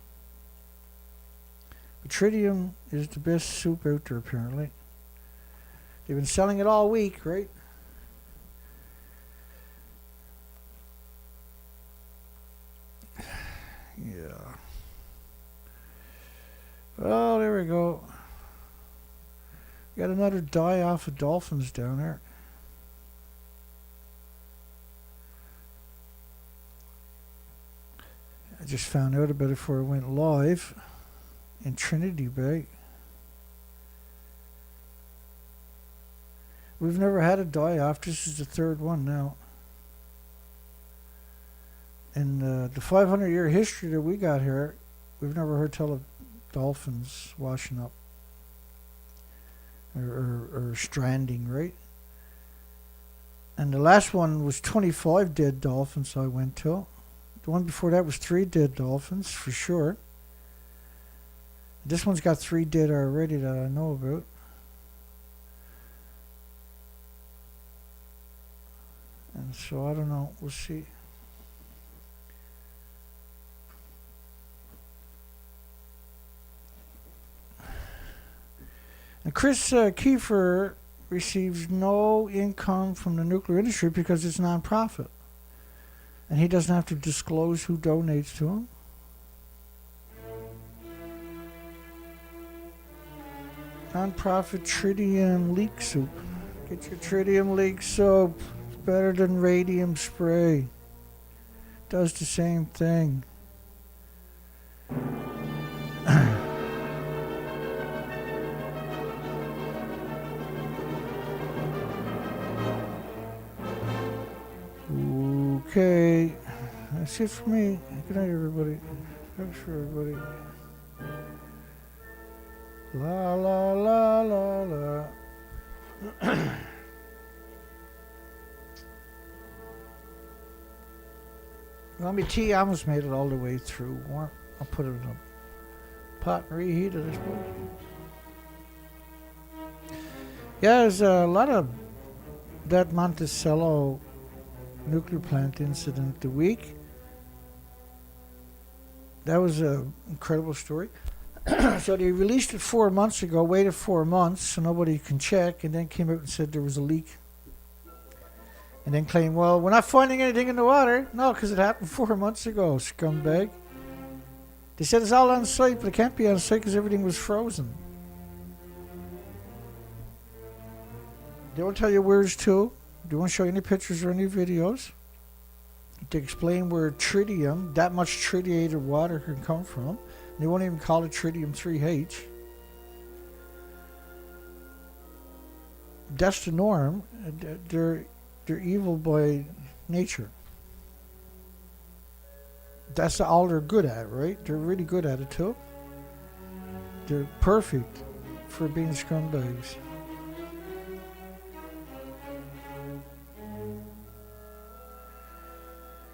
But tritium is the best soup out there apparently. They've been selling it all week, right? Yeah. Well, there we go. Got another die off of dolphins down there. I just found out about it before I went live in Trinity Bay. We've never had a die off. This is the third one now. In the 500-year history that we got here, we've never heard tell of dolphins washing up or stranding, right? And the last one was 25 dead dolphins I went to. The one before that was 3 dead dolphins, for sure. This one's got 3 dead already that I know about. And so I don't know. We'll see. And Chris Kiefer receives no income from the nuclear industry because it's non-profit. And he doesn't have to disclose who donates to him. Non-profit tritium leak soup. Get your tritium leak soap. It's better than radium spray. Does the same thing. Okay, that's it for me. Good night, everybody. Thanks for everybody. La la la la la. Well, my tea almost made it all the way through. I'll put it in a pot and reheat it, I suppose. Yeah, there's a lot of that Monticello nuclear plant incident the week. That was an incredible story. So they released it 4 months ago, waited 4 months so nobody can check, and then came out and said there was a leak. And then claimed, well, we're not finding anything in the water. No, because it happened 4 months ago, scumbag. They said it's all on site, but it can't be on site because everything was frozen. They won't tell you where it's to. They won't show you any pictures or any videos to explain where tritium, that much tritiated water, can come from. They won't even call it tritium 3H. That's the norm. They're evil by nature. That's all they're good at, right? They're really good at it too. They're perfect for being scumbags.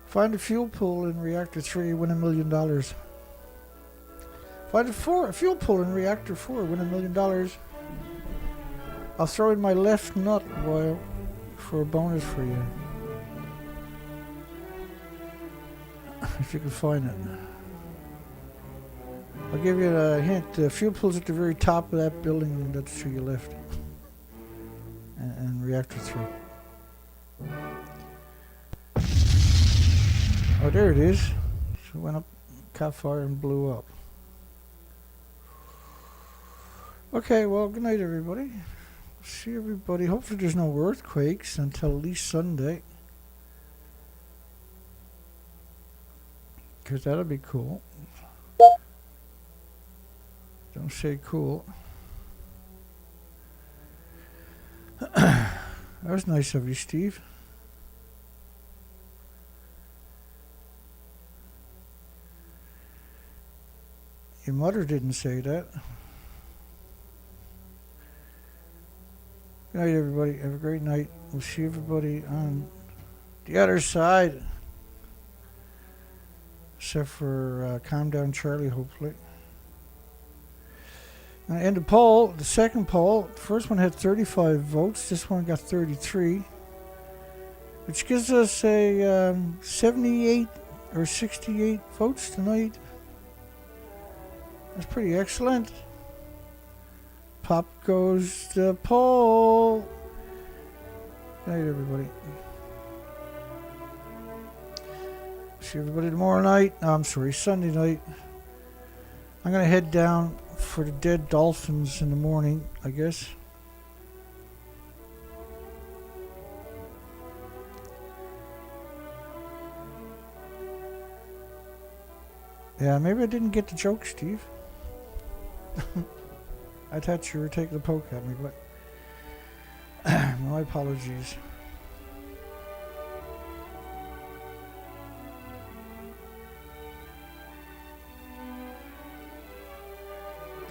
Find a fuel pool in Reactor 3, win $1 million. Find a fuel pool in Reactor 4, win $1 million. I'll throw in my left nut for a bonus for you. If you can find it. I'll give you a hint. The fuel pool's at the very top of that building that's to your left. And Reactor 3. Oh, there it is. So it went up, caught fire, and blew up. Okay, well, good night, everybody. See everybody. Hopefully there's no earthquakes until at least Sunday. Because that'll be cool. Don't say cool. That was nice of you, Steve. Your mother didn't say that. Good night, everybody. Have a great night. We'll see everybody on the other side. Except for Calm Down Charlie, hopefully. And the poll, the second poll, the first one had 35 votes. This one got 33. Which gives us a 78 or 68 votes tonight. That's pretty excellent. Pop goes the poll. Good night, everybody. See everybody tomorrow night. No, I'm sorry, Sunday night. I'm going to head down for the dead dolphins in the morning, I guess. Yeah, maybe I didn't get the joke, Steve. I thought you were taking a poke at me, but my apologies.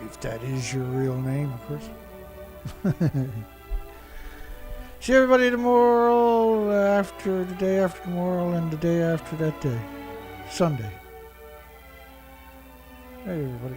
If that is your real name, of course. See everybody tomorrow, after the day after tomorrow, and the day after that day. Sunday. Hey, everybody.